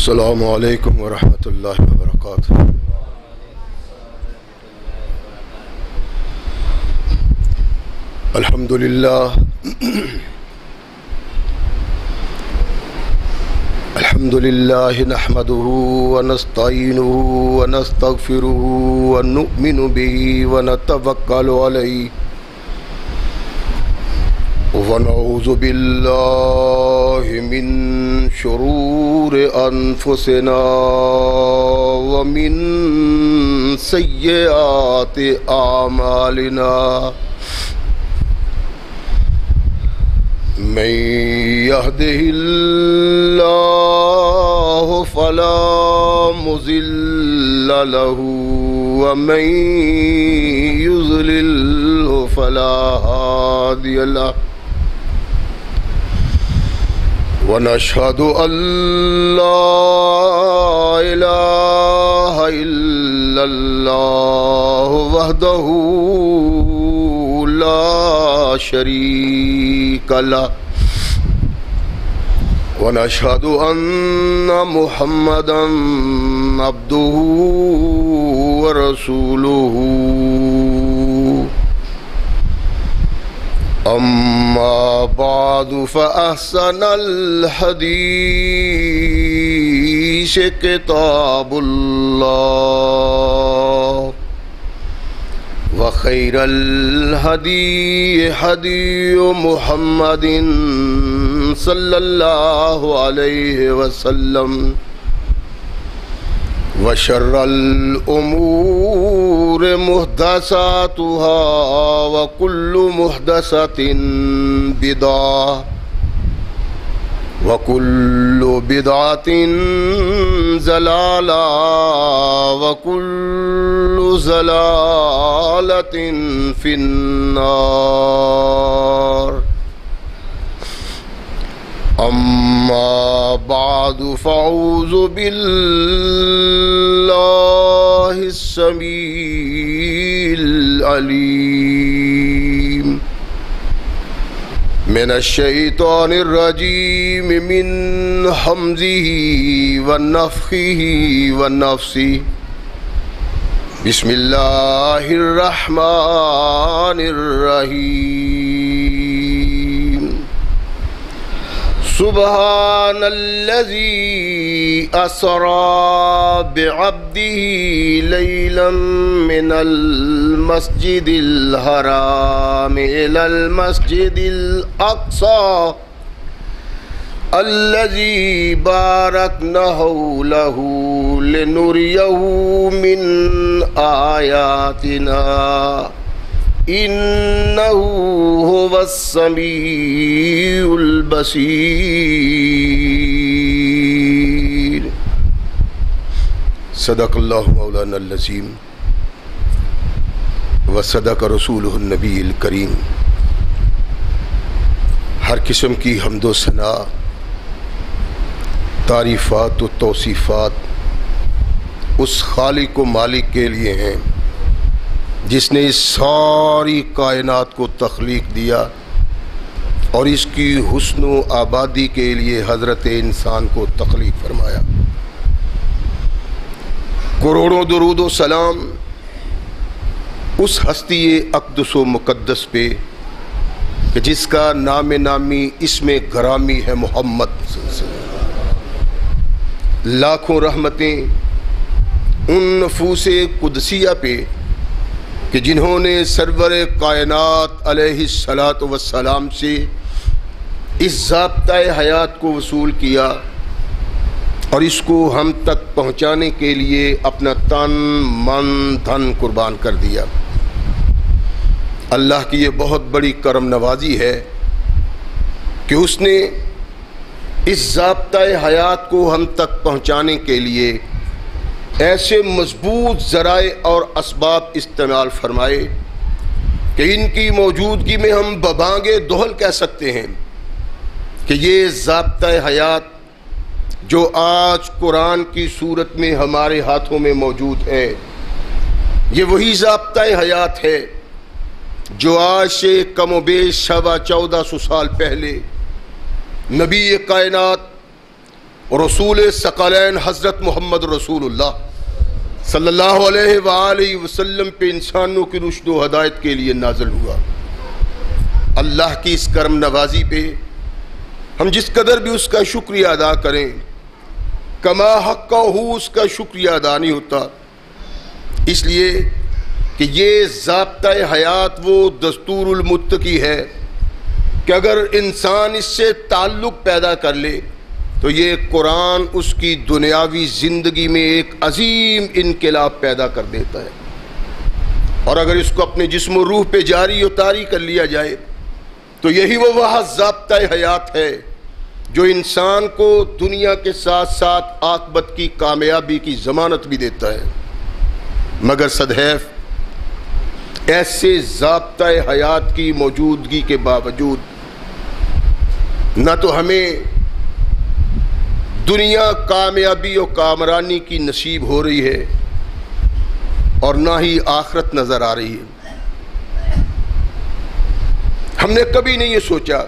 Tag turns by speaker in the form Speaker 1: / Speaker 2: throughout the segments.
Speaker 1: السلام علیکم ورحمۃ اللہ وبرکاتہ۔ الحمد للہ نحمده ونستعینه ونستغفره ونؤمن به ونتوکل علیہ ونعوذ باللہ من شرور انفسنا ومن سیئات اعمالنا من يهده الله فلا مضل له ومن يضلل فلا هادي له ونشهد أن لا إله إلا الله وحده لا شريك له ونشهد أن محمدا عبده ورسوله أما بعد فأحسن الحديث كتاب الله وخير الهدي هدي محمد صلى الله عليه وسلم وشر الأمور محدثاتها وكل محدثة بدعة وكل بدعة ضلالة وكل ضلالة في النار أما بعد فأعوذ بالله السميع العليم من الشيطان الرجيم من همزه ونفخه ونفسه بسم الله الرحمن الرحيم سبحان الذي أسرى بعبده ليلا من المسجد الحرام إلى المسجد الأقصى الذي باركنا حوله لنريه من آياتنا إنه هو السميع البصير۔ صدق اللہ مولانا العظیم وصدق رسولہ النبی الکریم۔ ہر قسم کی حمد و ثنا، تعریفات و توصیفات اس خالق و مالک کے لیے ہیں جس نے اس ساری کائنات کو تخلیق دیا اور اس کی حسن و آبادی کے لیے حضرت انسان کو تخلیق فرمایا۔ کروڑوں درود و سلام اس ہستی اقدس و مقدس پہ کہ جس کا نام نامی اسم گرامی ہے محمد صلی اللہ علیہ وسلم۔ لاکھوں رحمتیں ان نفوس قدسیہ پہ کہ جنہوں نے سرور کائنات علیہ الصلاۃ والسلام سے اس ضابطۂ حیات کو وصول کیا اور اس کو ہم تک پہنچانے کے لیے اپنا تن من دھن قربان کر دیا۔ اللہ کی یہ بہت بڑی کرم نوازی ہے کہ اس نے اس ضابطۂ حیات کو ہم تک پہنچانے کے لیے ایسے مضبوط ذرائع اور اسباب استعمال فرمائے کہ ان کی موجودگی میں ہم ببانگ دہل کہہ سکتے ہیں کہ یہ ضابطۂ حیات جو آج قرآن کی صورت میں ہمارے ہاتھوں میں موجود ہے، یہ وہی ضابطۂ حیات ہے جو آج سے کم و بیش 1450 سال پہلے نبی کائنات رسول ثقلین حضرت محمد رسول اللہ صلی اللہ علیہ وآلہ وسلم پہ انسانوں کی رشد و ہدایت کے لیے نازل ہوا۔ اللہ کی اس کرم نوازی پہ ہم جس قدر بھی اس کا شکریہ ادا کریں کما حق ہو اس کا شکریہ ادا نہیں ہوتا، اس لیے کہ یہ ضابطۂ حیات وہ دستور المتقی ہے کہ اگر انسان اس سے تعلق پیدا کر لے تو یہ قرآن اس کی دنیاوی زندگی میں ایک عظیم انقلاب پیدا کر دیتا ہے، اور اگر اس کو اپنے جسم و روح پہ جاری و طاری کر لیا جائے تو یہی وہ ضابطۂ حیات ہے جو انسان کو دنیا کے ساتھ ساتھ عاقبت کی کامیابی کی ضمانت بھی دیتا ہے۔ مگر صدحیف ایسے ضابطۂ حیات کی موجودگی کے باوجود نہ تو ہمیں دنیا کامیابی و کامرانی کی نصیب ہو رہی ہے اور نہ ہی آخرت نظر آ رہی ہے۔ ہم نے کبھی نہیں یہ سوچا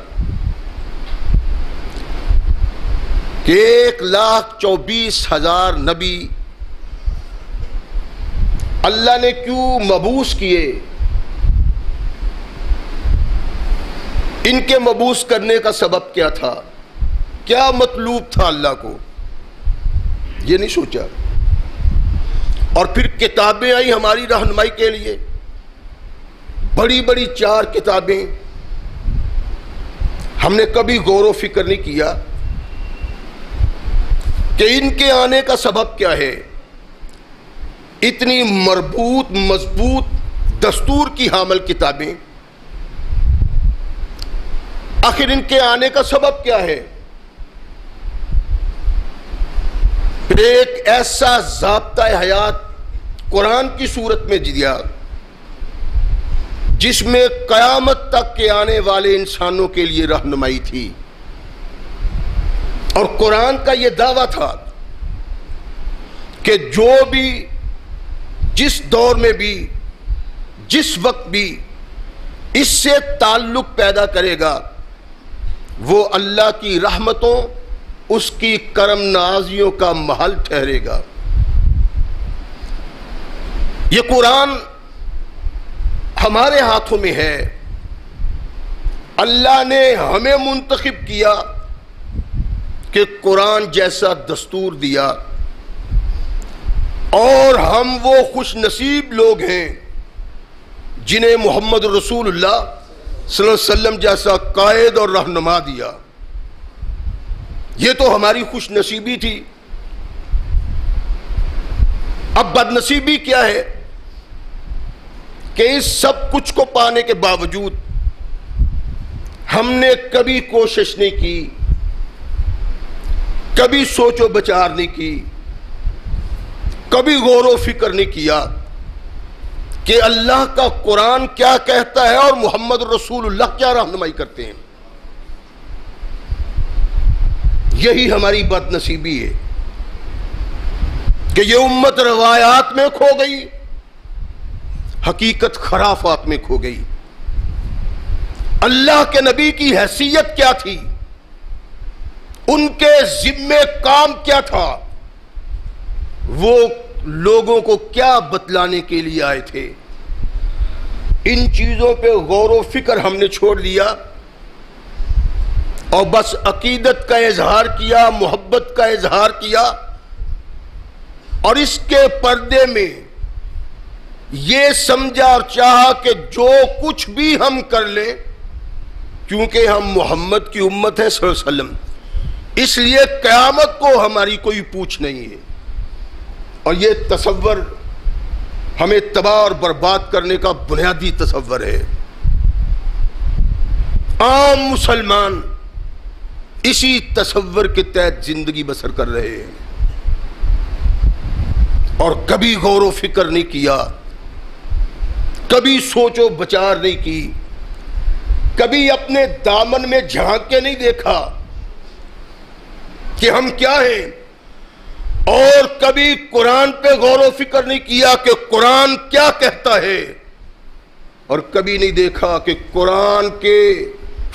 Speaker 1: کہ 1,24,000 نبی اللہ نے کیوں مبعوث کیے، ان کے مبعوث کرنے کا سبب کیا تھا، کیا مطلوب تھا اللہ کو، یہ نہیں سوچا۔ اور پھر کتابیں آئی ہماری رہنمائی کے لیے، بڑی بڑی 4 کتابیں، ہم نے کبھی غور و فکر نہیں کیا کہ ان کے آنے کا سبب کیا ہے۔ اتنی مربوط مضبوط دستور کی حامل کتابیں، آخر ان کے آنے کا سبب کیا ہے؟ پھر ایک ایسا ضابطۂ حیات قرآن کی صورت میں دیا جس میں قیامت تک کے آنے والے انسانوں کے لیے رہنمائی تھی، اور قرآن کا یہ دعویٰ تھا کہ جو بھی جس دور میں بھی جس وقت بھی اس سے تعلق پیدا کرے گا وہ اللہ کی رحمتوں اس کی کرم نوازیوں کا محل ٹھہرے گا۔ یہ قرآن ہمارے ہاتھوں میں ہے، اللہ نے ہمیں منتخب کیا کہ قرآن جیسا دستور دیا، اور ہم وہ خوش نصیب لوگ ہیں جنہیں محمد رسول اللہ صلی اللہ علیہ وسلم جیسا قائد اور رہنما دیا۔ یہ تو ہماری خوش نصیبی تھی۔ اب بد نصیبی کیا ہے کہ اس سب کچھ کو پانے کے باوجود ہم نے کبھی کوشش نہیں کی، کبھی سوچ و بچار نہیں کی، کبھی غور و فکر نہیں کیا کہ اللہ کا قرآن کیا کہتا ہے اور محمد رسول اللہ کیا رہنمائی کرتے ہیں۔ یہی ہماری بد نصیبی ہے کہ یہ امت روایات میں کھو گئی، حقیقت خرافات میں کھو گئی۔ اللہ کے نبی کی حیثیت کیا تھی، ان کے ذمے کام کیا تھا، وہ لوگوں کو کیا بتلانے کے لیے آئے تھے، ان چیزوں پہ غور و فکر ہم نے چھوڑ دیا اور بس عقیدت کا اظہار کیا، محبت کا اظہار کیا، اور اس کے پردے میں یہ سمجھا اور چاہا کہ جو کچھ بھی ہم کر لیں کیونکہ ہم محمد کی امت ہے صلی اللہ علیہ وسلم، اس لیے قیامت کو ہماری کوئی پوچھ نہیں ہے۔ اور یہ تصور ہمیں تباہ اور برباد کرنے کا بنیادی تصور ہے۔ عام مسلمان اسی تصور کے تحت زندگی بسر کر رہے ہیں اور کبھی غور و فکر نہیں کیا، کبھی سوچ و بچار نہیں کی، کبھی اپنے دامن میں جھانک کے نہیں دیکھا کہ ہم کیا ہیں، اور کبھی قرآن پہ غور و فکر نہیں کیا کہ قرآن کیا کہتا ہے، اور کبھی نہیں دیکھا کہ قرآن کے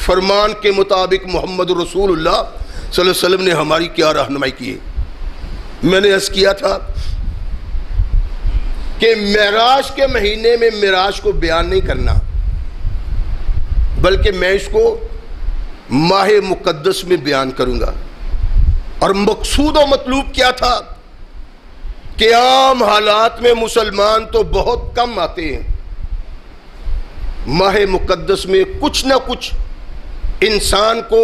Speaker 1: فرمان کے مطابق محمد رسول اللہ صلی اللہ علیہ وسلم نے ہماری کیا رہنمائی کی ہے؟ میں نے عرض کیا تھا کہ معراج کے مہینے میں معراج کو بیان نہیں کرنا، بلکہ میں اس کو ماہ مقدس میں بیان کروں گا۔ اور مقصود و مطلوب کیا تھا کہ عام حالات میں مسلمان تو بہت کم آتے ہیں، ماہ مقدس میں کچھ نہ کچھ انسان کو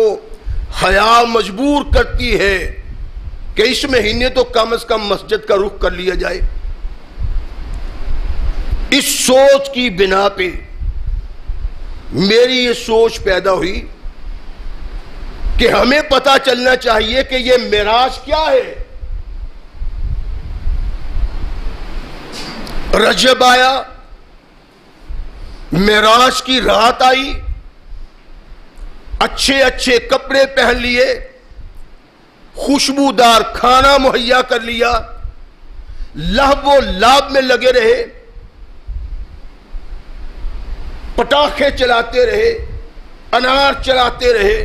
Speaker 1: حیا مجبور کرتی ہے کہ اس مہینے تو کم از کم مسجد کا رخ کر لیا جائے۔ اس سوچ کی بنا پہ میری یہ سوچ پیدا ہوئی کہ ہمیں پتہ چلنا چاہیے کہ یہ معراج کیا ہے۔ رجب آیا، معراج کی رات آئی، اچھے اچھے کپڑے پہن لیے، خوشبودار کھانا مہیا کر لیا، لہو و لعب میں لگے رہے، پٹاخے چلاتے رہے، انار چلاتے رہے،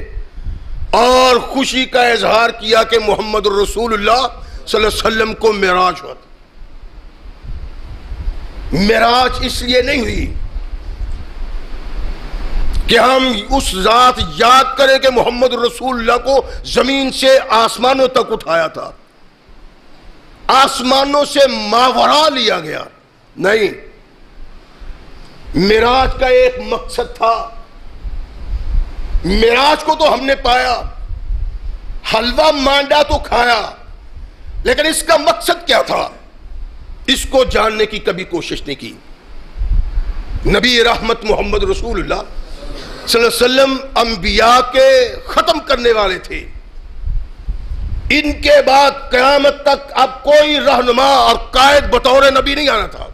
Speaker 1: اور خوشی کا اظہار کیا کہ محمد رسول اللہ صلی اللہ علیہ وسلم کو معراج ہوا۔ معراج اس لیے نہیں ہوئی کہ ہم اس ذات یاد کریں کہ محمد رسول اللہ کو زمین سے آسمانوں تک اٹھایا تھا، آسمانوں سے ماورا لیا گیا، نہیں۔ معراج کا ایک مقصد تھا، معراج کو تو ہم نے پایا، حلوہ مانڈا تو کھایا، لیکن اس کا مقصد کیا تھا اس کو جاننے کی کبھی کوشش نہیں کی۔ نبی رحمت محمد رسول اللہ صلی اللہ علیہ وسلم انبیاء کے ختم کرنے والے تھے، ان کے بعد قیامت تک اب کوئی رہنما اور قائد بطور نبی نہیں آنا تھا۔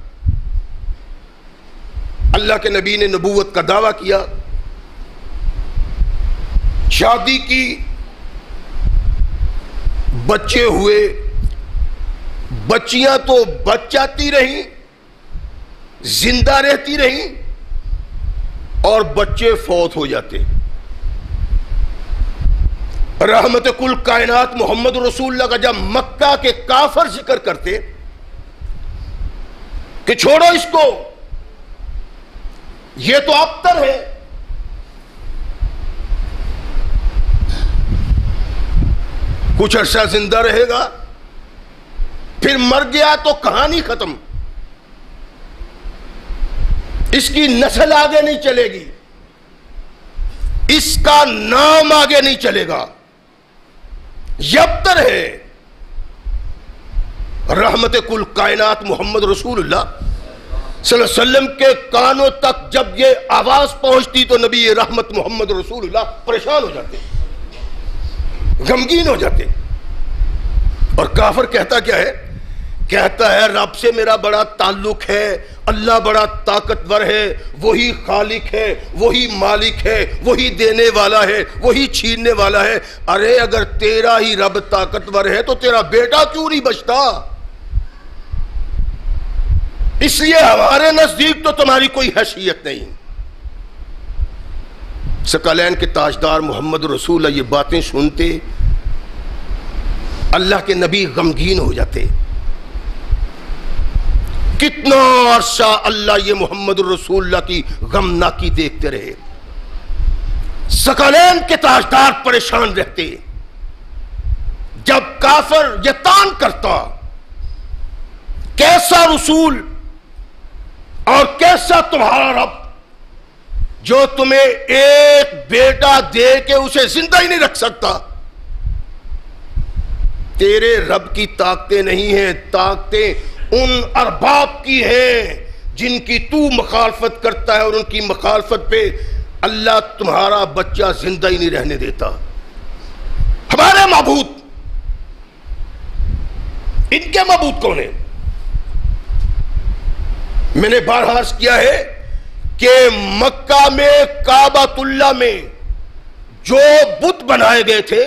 Speaker 1: اللہ کے نبی نے نبوت کا دعویٰ کیا، شادی کی، بچے ہوئے، بچیاں تو بچ جاتی رہیں، زندہ رہتی رہیں، اور بچے فوت ہو جاتے۔ رحمت کل کائنات محمد رسول اللہ کا جب مکہ کے کافر ذکر کرتے کہ چھوڑو اس کو، یہ تو ابتر ہے، کچھ عرصہ زندہ رہے گا، پھر مر گیا تو کہانی ختم، اس کی نسل آگے نہیں چلے گی، اس کا نام آگے نہیں چلے گا، یہ ابتر ہے۔ رحمت کل کائنات محمد رسول اللہ صلی اللہ علیہ وسلم کے کانوں تک جب یہ آواز پہنچتی تو نبی رحمت محمد رسول اللہ پریشان ہو جاتے، غمگین ہو جاتے۔ اور کافر کہتا کیا ہے؟ کہتا ہے رب سے میرا بڑا تعلق ہے، اللہ بڑا طاقتور ہے، وہی خالق ہے، وہی مالک ہے، وہی دینے والا ہے، وہی چھیننے والا ہے۔ ارے اگر تیرا ہی رب طاقتور ہے تو تیرا بیٹا کیوں نہیں بچتا؟ اس لیے ہمارے نزدیک تو تمہاری کوئی حیثیت نہیں۔ ثقلین کے تاجدار محمد رسول اللہ یہ باتیں سنتے اللہ کے نبی غمگین ہو جاتے۔ کتنا عرصہ اللہ یہ محمد رسول اللہ کی غمناکی دیکھتے رہے، ثقلین کے تاجدار پریشان رہتے۔ جب کافر یہ تان کرتا کیسا رسول اور کیسا تمہارا رب جو تمہیں ایک بیٹا دے کے اسے زندہ ہی نہیں رکھ سکتا۔ تیرے رب کی طاقتیں نہیں ہیں، طاقتیں ان ارباب کی ہیں جن کی تو مخالفت کرتا ہے، اور ان کی مخالفت پہ اللہ تمہارا بچہ زندہ ہی نہیں رہنے دیتا۔ ہمارے معبود، ان کے معبود کون ہیں؟ میں نے بارہا عرض کیا ہے کہ مکہ میں کعبۃ اللہ میں جو بت بنائے گئے تھے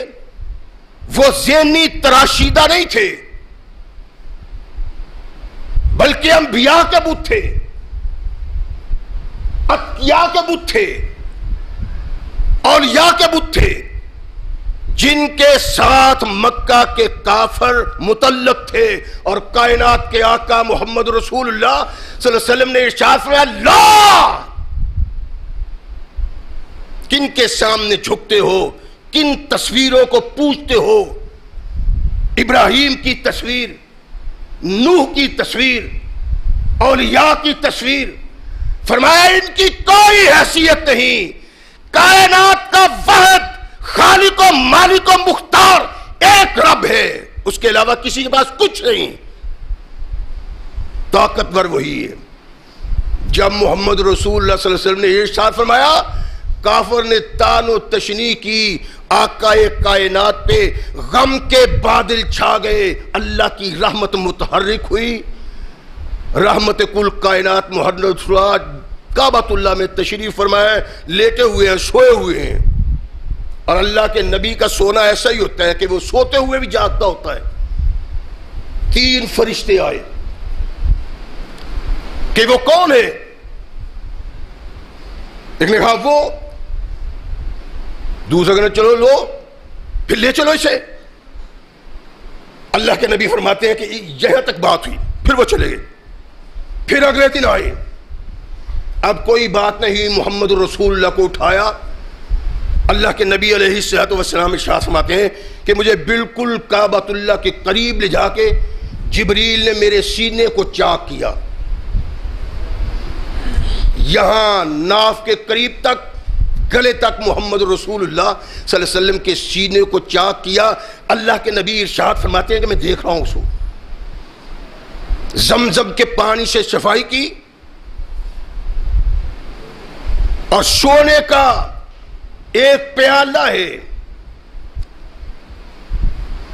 Speaker 1: وہ ذہنی تراشیدہ نہیں تھے، بلکہ انبیاء کے بت تھے، اتقیاء کے بت تھے، اولیاء کے بت تھے۔ جن کے ساتھ مکہ کے کافر متعلق تھے، اور کائنات کے آقا محمد رسول اللہ صلی اللہ علیہ وسلم نے ارشاد فرمایا لا، کن کے سامنے جھکتے ہو، کن تصویروں کو پوجتے ہو؟ ابراہیم کی تصویر، نوح کی تصویر، اولیاء کی تصویر، فرمایا ان کی کوئی حیثیت نہیں، کائنات کا واحد خالق و مالک و مختار ایک رب ہے، اس کے علاوہ کسی کے پاس کچھ نہیں، طاقتور وہی ہے۔ جب محمد رسول اللہ صلی اللہ علیہ وسلم نے ارشاد فرمایا، کافر نے تان و تشنیع کی، آقا کائنات پہ غم کے بادل چھا گئے، اللہ کی رحمت متحرک ہوئی، رحمت کل کائنات محمد رسول اللہ کعبۃ اللہ میں تشریف فرمائے، لیٹے ہوئے ہیں، سوئے ہوئے ہیں، اور اللہ کے نبی کا سونا ایسا ہی ہوتا ہے کہ وہ سوتے ہوئے بھی جاگتا ہوتا ہے۔ 3 فرشتے آئے کہ وہ کون ہے؟ ایک نے کہا وہ، دوسرے نے چلو لو، پھر لے چلو اسے۔ اللہ کے نبی فرماتے ہیں کہ یہاں تک بات ہوئی، پھر وہ چلے گئے، پھر اگلے دن آئے، اب کوئی بات نہیں، محمد رسول اللہ کو اٹھایا، اللہ کے نبی علیہ الصلوۃ والسلام ارشاد فرماتے ہیں کہ مجھے بالکل کعبۃ اللہ کے قریب لے جا کے جبریل نے میرے سینے کو چاک کیا، یہاں ناف کے قریب تک، گلے تک محمد رسول اللہ صلی اللہ علیہ وسلم کے سینے کو چاک کیا۔ اللہ کے نبی ارشاد فرماتے ہیں کہ میں دیکھ رہا ہوں اس کو، زمزم کے پانی سے صفائی کی، اور سونے کا ایک پیالہ ہے،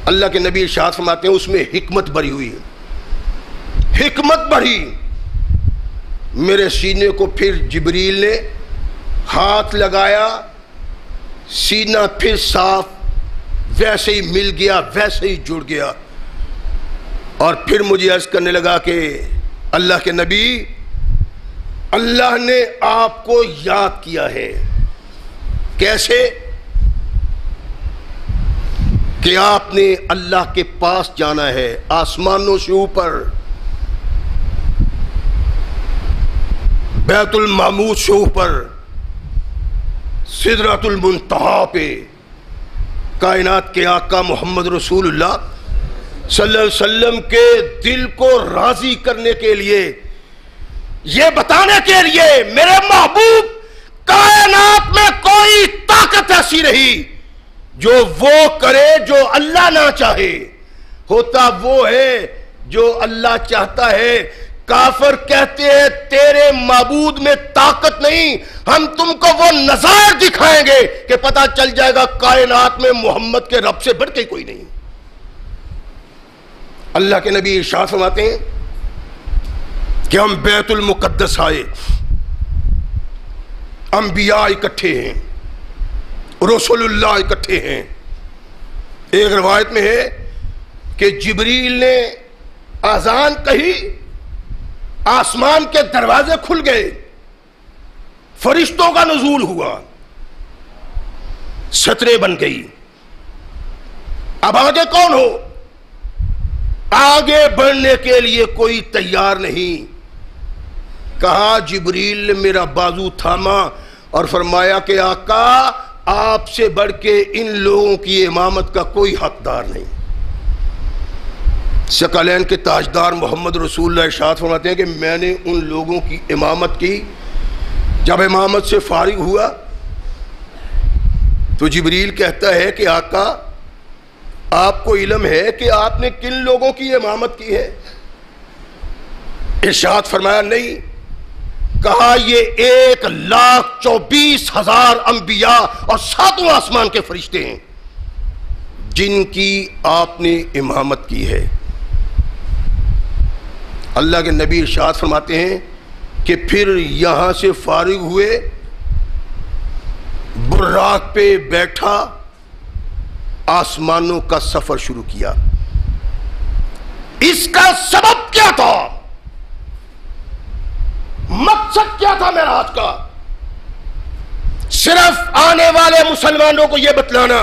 Speaker 1: اللہ کے نبی ارشاد فرماتے ہیں اس میں حکمت بھری ہوئی ہے، حکمت بھری۔ میرے سینے کو پھر جبریل نے ہاتھ لگایا، سینہ پھر صاف ویسے ہی مل گیا، ویسے ہی جڑ گیا، اور پھر مجھے عرض کرنے لگا کہ اللہ کے نبی، اللہ نے آپ کو یاد کیا ہے۔ کیسے؟ کہ آپ نے اللہ کے پاس جانا ہے، آسمانوں سے اوپر، بیت المعمور سے اوپر، سدرۃ المنتہا پہ کائنات کے آقا محمد رسول اللہ صلی اللہ علیہ وسلم کے دل کو راضی کرنے کے لیے، یہ بتانے کے لیے میرے محبوب، کائنات میں کوئی طاقت ایسی نہیں جو وہ کرے جو اللہ نہ چاہے، ہوتا وہ ہے جو اللہ چاہتا ہے۔ کافر کہتے ہیں تیرے معبود میں طاقت نہیں، ہم تم کو وہ نظائر دکھائیں گے کہ پتہ چل جائے گا کائنات میں محمد کے رب سے بڑھ کے کوئی نہیں۔ اللہ کے نبی ارشاد فرماتے ہیں کہ ہم بیت المقدس آئے، انبیاء اکٹھے ہیں، رسول اللہ اکٹھے ہیں۔ ایک روایت میں ہے کہ جبریل نے اذان کہی، آسمان کے دروازے کھل گئے، فرشتوں کا نزول ہوا، سترے بن گئی۔ اب آگے کون ہو؟ آگے بڑھنے کے لیے کوئی تیار نہیں۔ کہا جبریل نے میرا بازو تھاما اور فرمایا کہ آقا، آپ سے بڑھ کے ان لوگوں کی امامت کا کوئی حقدار نہیں۔ ثقلین کے تاجدار محمد رسول اللہ ارشاد فرماتے ہیں کہ میں نے ان لوگوں کی امامت کی، جب امامت سے فارغ ہوا تو جبریل کہتا ہے کہ آقا، آپ کو علم ہے کہ آپ نے کن لوگوں کی امامت کی ہے؟ ارشاد فرمایا نہیں۔ کہا یہ 1,24,000 انبیاء اور 7 آسمان کے فرشتے ہیں جن کی آپ نے امامت کی ہے۔ اللہ کے نبی ارشاد فرماتے ہیں کہ پھر یہاں سے فارغ ہوئے، براق پہ بیٹھا، آسمانوں کا سفر شروع کیا۔ اس کا سبب کیا تھا؟ مقصد کیا تھا معراج کا؟ صرف آنے والے مسلمانوں کو یہ بتلانا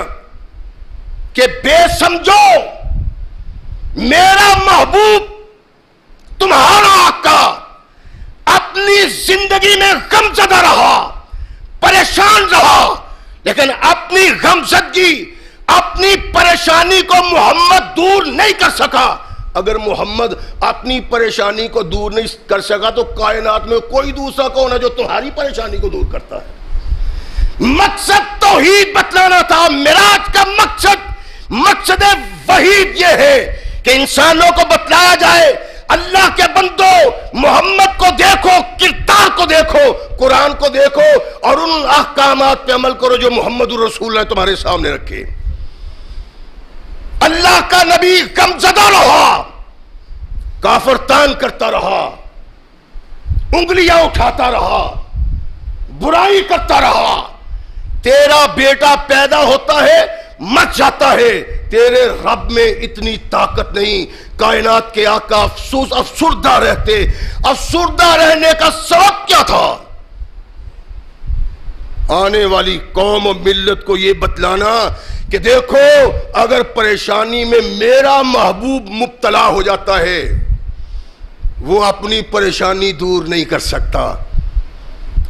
Speaker 1: کہ بے سمجھو میرا محبوب تمہارا آقا اپنی زندگی میں غمزدہ رہا، پریشان رہا، لیکن اپنی غمزدگی، اپنی پریشانی کو محمد دور نہیں کر سکا۔ اگر محمد اپنی پریشانی کو دور نہیں کر سکا تو کائنات میں کوئی دوسرا کون ہے جو تمہاری پریشانی کو دور کرتا ہے؟ مقصد توحید بتلانا تھا۔ معراج کا مقصد وحید یہ ہے کہ انسانوں کو بتلایا جائے اللہ کے بندو محمد کو دیکھو، کردار کو دیکھو، قرآن کو دیکھو اور ان احکامات پہ عمل کرو جو محمد الرسول اللہ تمہارے سامنے رکھے۔ اللہ کا نبی غمزدہ رہا، کافر تان کرتا رہا، انگلیاں اٹھاتا رہا، برائی کرتا رہا۔ تیرا بیٹا پیدا ہوتا ہے، مر جاتا ہے، تیرے رب میں اتنی طاقت نہیں۔ کائنات کے آقا افسردہ رہتے، افسردہ رہنے کا سبب کیا تھا؟ آنے والی قوم و ملت کو یہ بتلانا کہ دیکھو اگر پریشانی میں میرا محبوب مبتلا ہو جاتا ہے وہ اپنی پریشانی دور نہیں کر سکتا،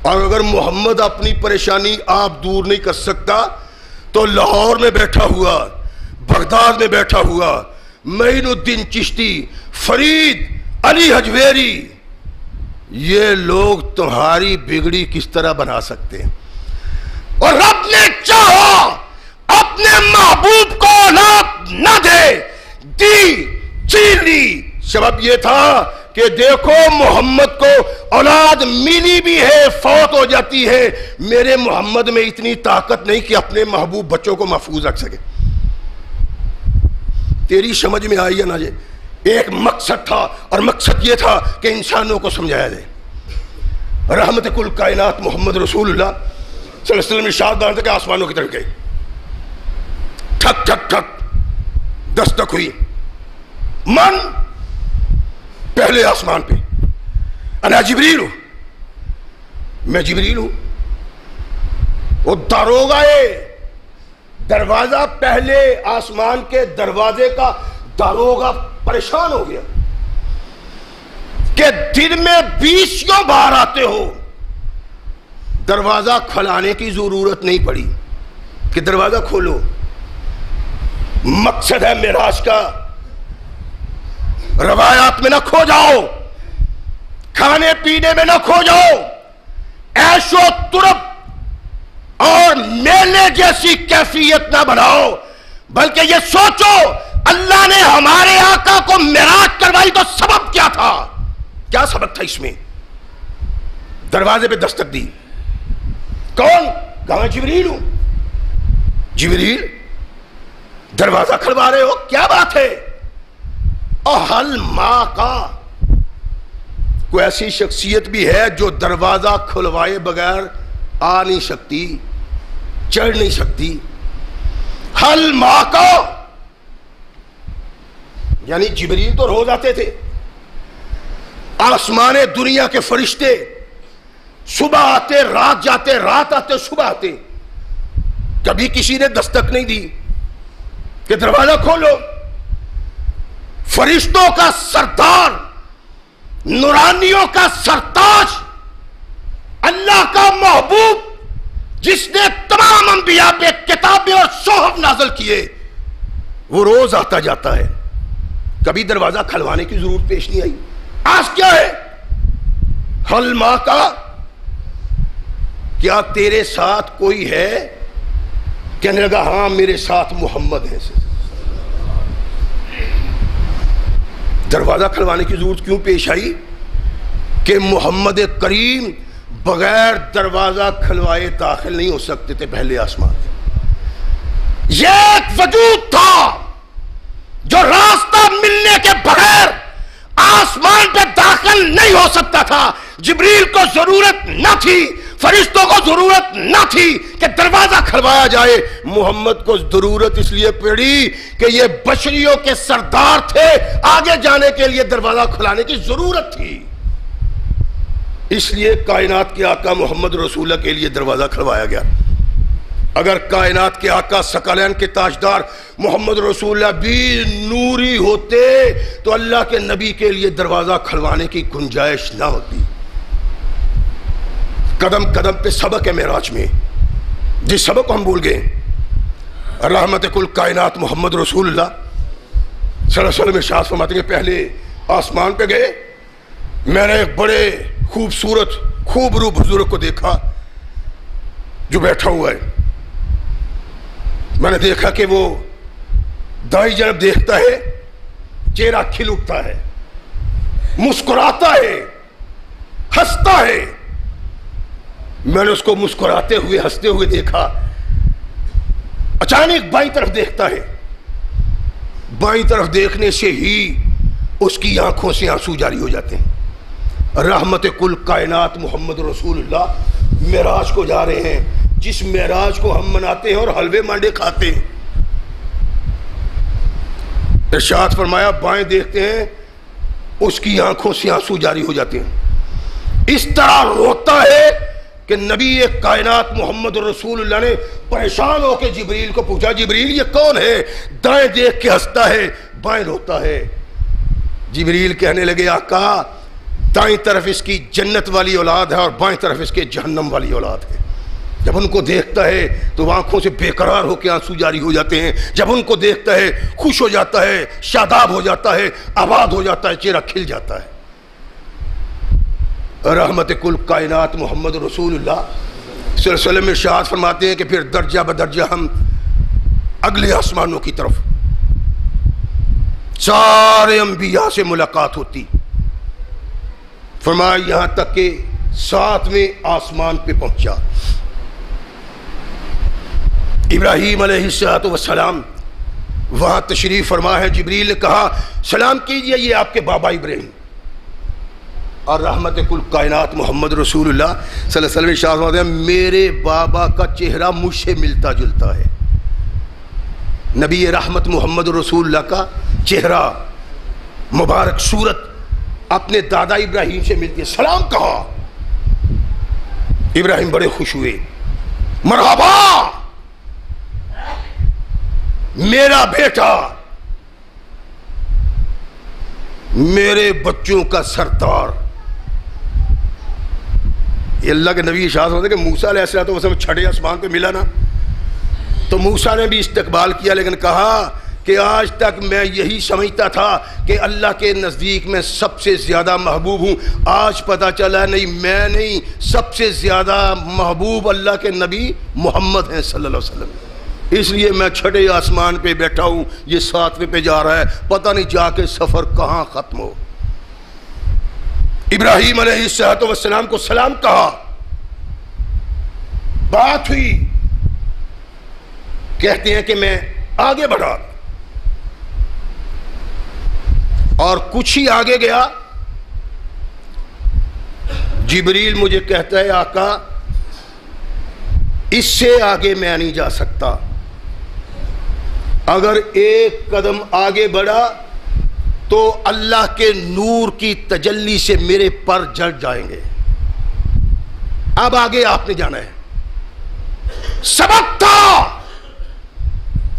Speaker 1: اور اگر محمد اپنی پریشانی آپ دور نہیں کر سکتا تو لاہور میں بیٹھا ہوا، بغداد میں بیٹھا ہوا معین الدین چشتی، فرید، علی حجویری، یہ لوگ تمہاری بگڑی کس طرح بنا سکتے ہیں؟ اور رب نے چاہا اپنے محبوب کو اولاد نہ دے، دی، چھین لی۔ سبب یہ تھا کہ دیکھو محمد کو اولاد ملی بھی ہے، فوت ہو جاتی ہے، میرے محمد میں اتنی طاقت نہیں کہ اپنے محبوب بچوں کو محفوظ رکھ سکے۔ تیری سمجھ میں آئی ہے نا؟ یہ ایک مقصد تھا، اور مقصد یہ تھا کہ انسانوں کو سمجھایا جائے۔ رحمت کل کائنات محمد رسول اللہ صلی اللہ علیہ وسلم ارشاد فرماتے کہ آسمانوں کی طرف گئی، ٹھک ٹھک ٹھک دستک ہوئی، من پہلے آسمان پہ، انا جبریل ہوں، میں جبریل ہوں۔ وہ داروغہ دروازہ، پہلے آسمان کے دروازے کا داروغہ پریشان ہو گیا کہ دن میں 20 بار آتے ہو، دروازہ کھلانے کی ضرورت نہیں پڑی کہ دروازہ کھولو۔ مقصد ہے معراج کا، روایات میں نہ کھو جاؤ، کھانے پینے میں نہ کھو جاؤ، عیش و طرب اور میلے جیسی کیفیت نہ بناؤ، بلکہ یہ سوچو اللہ نے ہمارے آقا کو معراج کروائی تو سبب کیا تھا؟ کیا سبب تھا اس میں؟ دروازے پہ دستک دی، کون؟ کہاں؟ جبریل ہوں۔ جبریل دروازہ کھلوا رہے ہو، کیا بات ہے؟ اہل ماں کا کوئی ایسی شخصیت بھی ہے جو دروازہ کھلوائے بغیر آ نہیں سکتی، چڑھ نہیں سکتی؟ حل ماں کا یعنی جبریل تو روز آتے تھے، آسمان دنیا کے فرشتے صبح آتے، رات جاتے، رات آتے، صبح آتے، کبھی کسی نے دستک نہیں دی کہ دروازہ کھولو۔ فرشتوں کا سردار، نورانیوں کا سرتاج، اللہ کا محبوب جس نے تمام انبیاء پہ کتابیں اور صحف نازل کیے، وہ روز آتا جاتا ہے، کبھی دروازہ کھلوانے کی ضرورت پیش نہیں آئی۔ آج کیا ہے؟ حل ماں کا، کیا تیرے ساتھ کوئی ہے؟ کہنے لگا ہاں میرے ساتھ محمد ہے۔ دروازہ کھلوانے کی ضرورت کیوں پیش آئی؟ کہ محمد کریم بغیر دروازہ کھلوائے داخل نہیں ہو سکتے تھے پہلے آسمان۔ یہ ایک وجود تھا جو راستہ ملنے کے بغیر آسمان پہ داخل نہیں ہو سکتا تھا۔ جبریل کو ضرورت نہ تھی، فرشتوں کو ضرورت نہ تھی کہ دروازہ کھلوایا جائے، محمد کو ضرورت اس لیے پڑی کہ یہ بشریوں کے سردار تھے، آگے جانے کے لیے دروازہ کھلانے کی ضرورت تھی، اس لیے کائنات کے آقا محمد رسول اللہ کے لیے دروازہ کھلوایا گیا۔ اگر کائنات کے آقا ثقلین کے تاجدار محمد رسول اللہ بھی نوری ہوتے تو اللہ کے نبی کے لیے دروازہ کھلوانے کی گنجائش نہ ہوتی. قدم قدم پہ سبق ہے معراج میں، جس سبق کو ہم بھول گئے. رحمت کل کائنات محمد رسول اللہ صلی اللہ علیہ وسلم ارشاد فرماتے ہیں کہ پہلے آسمان پہ گئے، میں نے ایک بڑے خوبصورت خوبرو بزرگ کو دیکھا جو بیٹھا ہوا ہے. میں نے دیکھا کہ وہ دائیں جانب دیکھتا ہے، چہرہ کھل اٹھتا ہے، مسکراتا ہے، ہنستا ہے. میں نے اس کو مسکراتے ہوئے ہنستے ہوئے دیکھا. اچانک بائیں طرف دیکھتا ہے، بائیں طرف دیکھنے سے ہی اس کی آنکھوں سے آنسو جاری ہو جاتے ہیں. رحمت کل کائنات محمد رسول اللہ معراج کو جا رہے ہیں، جس معراج کو ہم مناتے ہیں اور حلوے مانڈے کھاتے ہیں. ارشاد فرمایا بائیں دیکھتے ہیں، اس کی آنکھوں سے آنسو جاری ہو جاتے ہیں. اس طرح روتا ہے کہ نبی کائنات محمد رسول اللہ نے پریشان ہو کے جبریل کو پوچھا، جبریل یہ کون ہے؟ دائیں دیکھ کے ہنستا ہے، بائیں روتا ہے. جبریل کہنے لگے آقا دائیں طرف اس کی جنت والی اولاد ہے اور بائیں طرف اس کے جہنم والی اولاد ہے. جب ان کو دیکھتا ہے تو آنکھوں سے بے قرار ہو کے آنسو جاری ہو جاتے ہیں. جب ان کو دیکھتا ہے خوش ہو جاتا ہے، شاداب ہو جاتا ہے، آباد ہو جاتا ہے، چہرہ کھل جاتا ہے. رحمت کل کائنات محمد رسول اللہ صلی اللہ علیہ وسلم ارشاد فرماتے ہیں کہ پھر درجہ بدرجہ ہم اگلے آسمانوں کی طرف، سارے انبیاء سے ملاقات ہوتی. فرمایا یہاں تک کہ 7ویں آسمان پہ پہنچا. ابراہیم علیہ السلام وہاں تشریف فرما ہے. جبریل نے کہا سلام کیجئے یہ آپ کے بابا ابراہیم. اور رحمت کل کائنات محمد رسول اللہ صلی اللہ علیہ وسلم فرماتے ہیں میرے بابا کا چہرہ مجھ سے ملتا جلتا ہے. نبی رحمت محمد رسول اللہ کا چہرہ مبارک صورت اپنے دادا ابراہیم سے ملتی ہے. سلام کہا. ابراہیم بڑے خوش ہوئے، مرحبا میرا بیٹا، میرے بچوں کا سردار. یہ اللہ کے نبی ارشاد ہوتے کہ موسیٰ علیہ السلام چھٹے آسمان پہ ملا نا تو موسیٰ نے بھی استقبال کیا، لیکن کہا کہ آج تک میں یہی سمجھتا تھا کہ اللہ کے نزدیک میں سب سے زیادہ محبوب ہوں. آج پتہ چلا نہیں، میں نہیں، سب سے زیادہ محبوب اللہ کے نبی محمد ہیں صلی اللہ علیہ وسلم. اس لیے میں چھٹے آسمان پہ بیٹھا ہوں، یہ 7ویں پہ جا رہا ہے، پتہ نہیں جا کے سفر کہاں ختم ہو. ابراہیم علیہ السلام کو سلام کہا، بات ہوئی. کہتے ہیں کہ میں آگے بڑھا اور کچھ ہی آگے گیا، جبریل مجھے کہتا ہے آقا اس سے آگے میں نہیں جا سکتا. اگر ایک قدم آگے بڑھا تو اللہ کے نور کی تجلی سے میرے پر جڑ جائیں گے. اب آگے آپ نے جانا ہے. سبق تھا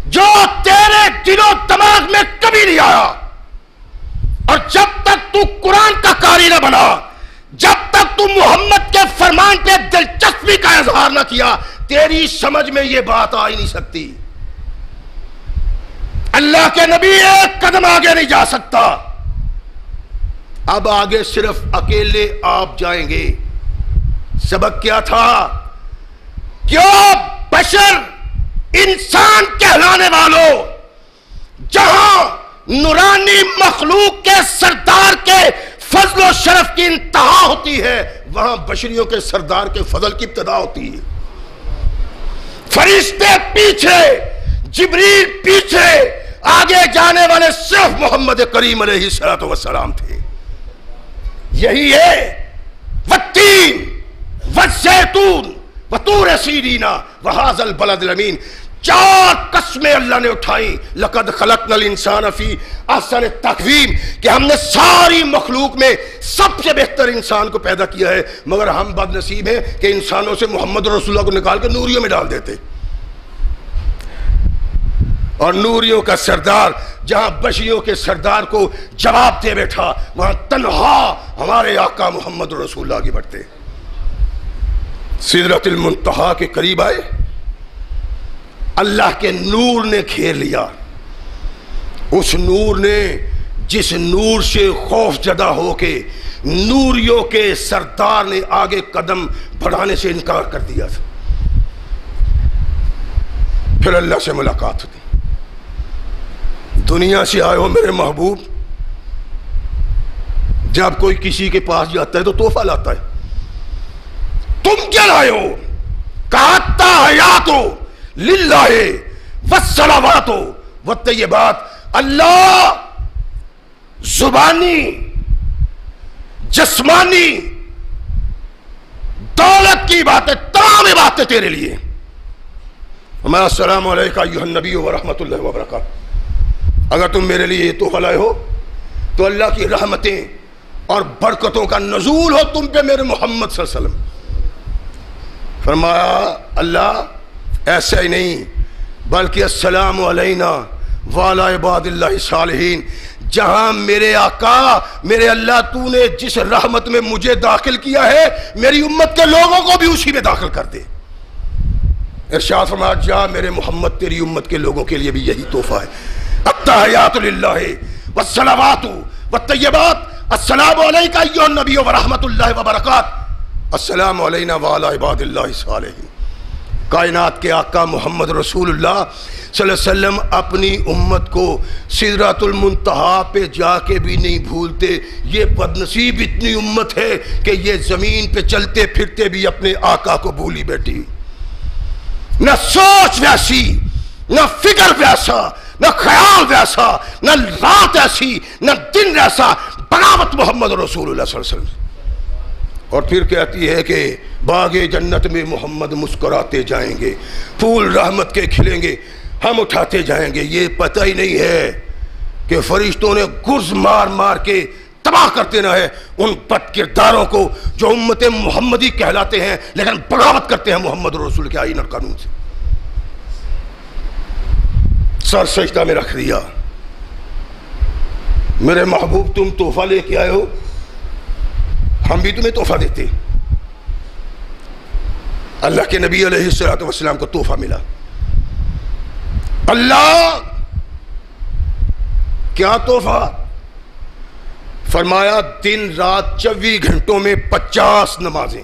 Speaker 1: جو تیرے دل و دماغ میں کبھی نہیں آیا، اور جب تک تو قرآن کا قاری نہ بنا، جب تک تو محمد کے فرمان پہ دلچسپی کا اظہار نہ کیا، تیری سمجھ میں یہ بات آ ہی نہیں سکتی. اللہ کے نبی ایک قدم آگے نہیں جا سکتا. اب آگے صرف اکیلے آپ جائیں گے. سبق کیا تھا؟ کیوں بشر انسان کہلانے والوں، جہاں نورانی مخلوق کے سردار کے فضل و شرف کی انتہا ہوتی ہے، وہاں بشریوں کے سردار کے فضل کی ابتدا ہوتی ہے. فرشتے پیچھے، جبریل پیچھے، آگے جانے والے صرف محمد کریم علیہ السلام تھے. یہی ہے والتین والزیتون وطور سینین وہذا البلد الامین. 4 قسمیں اللہ نے اٹھائیں. لقد خلقنا الانسان فی احسن تقویم، کہ ہم نے ساری مخلوق میں سب سے بہتر انسان کو پیدا کیا ہے، مگر ہم بد نصیب ہیں کہ انسانوں سے محمد رسول اللہ کو نکال کے نوریوں میں ڈال دیتے. اور نوریوں کا سردار جہاں بشریوں کے سردار کو جواب دے بیٹھا، وہاں تنہا ہمارے آقا محمد رسول اللہ آگے بڑھتے. سدرۃ المنتہا کے قریب آئے، اللہ کے نور نے گھیر لیا. اس نور نے، جس نور سے خوف زدہ ہو کے نوریوں کے سردار نے آگے قدم بڑھانے سے انکار کر دیا تھا. پھر اللہ سے ملاقات ہوتی. دنیا سے آئے ہو میرے محبوب، جب کوئی کسی کے پاس جاتا ہے تو تحفہ لاتا ہے. تم کیا لائے ہو؟ کہا تحیات للہ والصلوات والطیبات. اللہ زبانی، جسمانی، دولت کی باتیں، تمام باتیں تیرے لیے. ہمارا السلام علیکہ ایھا النبی ورحمۃ اللہ وبرکاتہ. اگر تم میرے لیے یہ تحفہ لائے ہو تو اللہ کی رحمتیں اور برکتوں کا نزول ہو تم پہ میرے محمد صلی اللہ علیہ وسلم. فرمایا اللہ ایسا ہی نہیں، بلکہ السلام علینا وعلی عباد اللہ الصالحین. جہاں میرے آقا، میرے اللہ، تو نے جس رحمت میں مجھے داخل کیا ہے میری امت کے لوگوں کو بھی اسی میں داخل کر دے. ارشاد فرمایا جا میرے محمد تیری امت کے لوگوں کے لیے بھی یہی تحفہ ہے. التحیات للہ والصلوات والطیبات. السلام علیکہ ایھا النبی ورحمۃ اللہ وبرکاتہ. السلام علینا وعلی عباد اللہ الصالحین. کائنات کے آقا محمد رسول اللہ صلی اللہ علیہ وسلم اپنی امت کو سدرۃ المنتہا پہ جا کے بھی نہیں بھولتے. یہ بدنصیب اتنی امت ہے کہ یہ زمین پہ چلتے پھرتے بھی اپنے آقا کو بھولی بیٹھی. نہ سوچ ویسی، نہ فکر ویسا، نہ خیال ویسا، نہ رات ایسی، نہ دن ایسا. بغاوت محمد رسول اللہ صلی اللہ علیہ وسلم. اور پھر کہتی ہے کہ باغ جنت میں محمد مسکراتے جائیں گے، پھول رحمت کے کھلیں گے، ہم اٹھاتے جائیں گے. یہ پتہ ہی نہیں ہے کہ فرشتوں نے گرز مار مار کے تباہ کرتے نہ ہے ان بد کرداروں کو جو امت محمدی کہلاتے ہیں لیکن بغاوت کرتے ہیں محمد رسول کے آئین اور قانون سے. سر سجدہ میں رکھ دیا. میرے محبوب تم تحفہ لے کے آئے ہو، ہم بھی تمہیں تحفہ دیتے. اللہ کے نبی علیہ الصلوۃ والسلام کو تحفہ ملا. اللہ کیا تحفہ؟ فرمایا دن رات 24 گھنٹوں میں 50 نمازیں.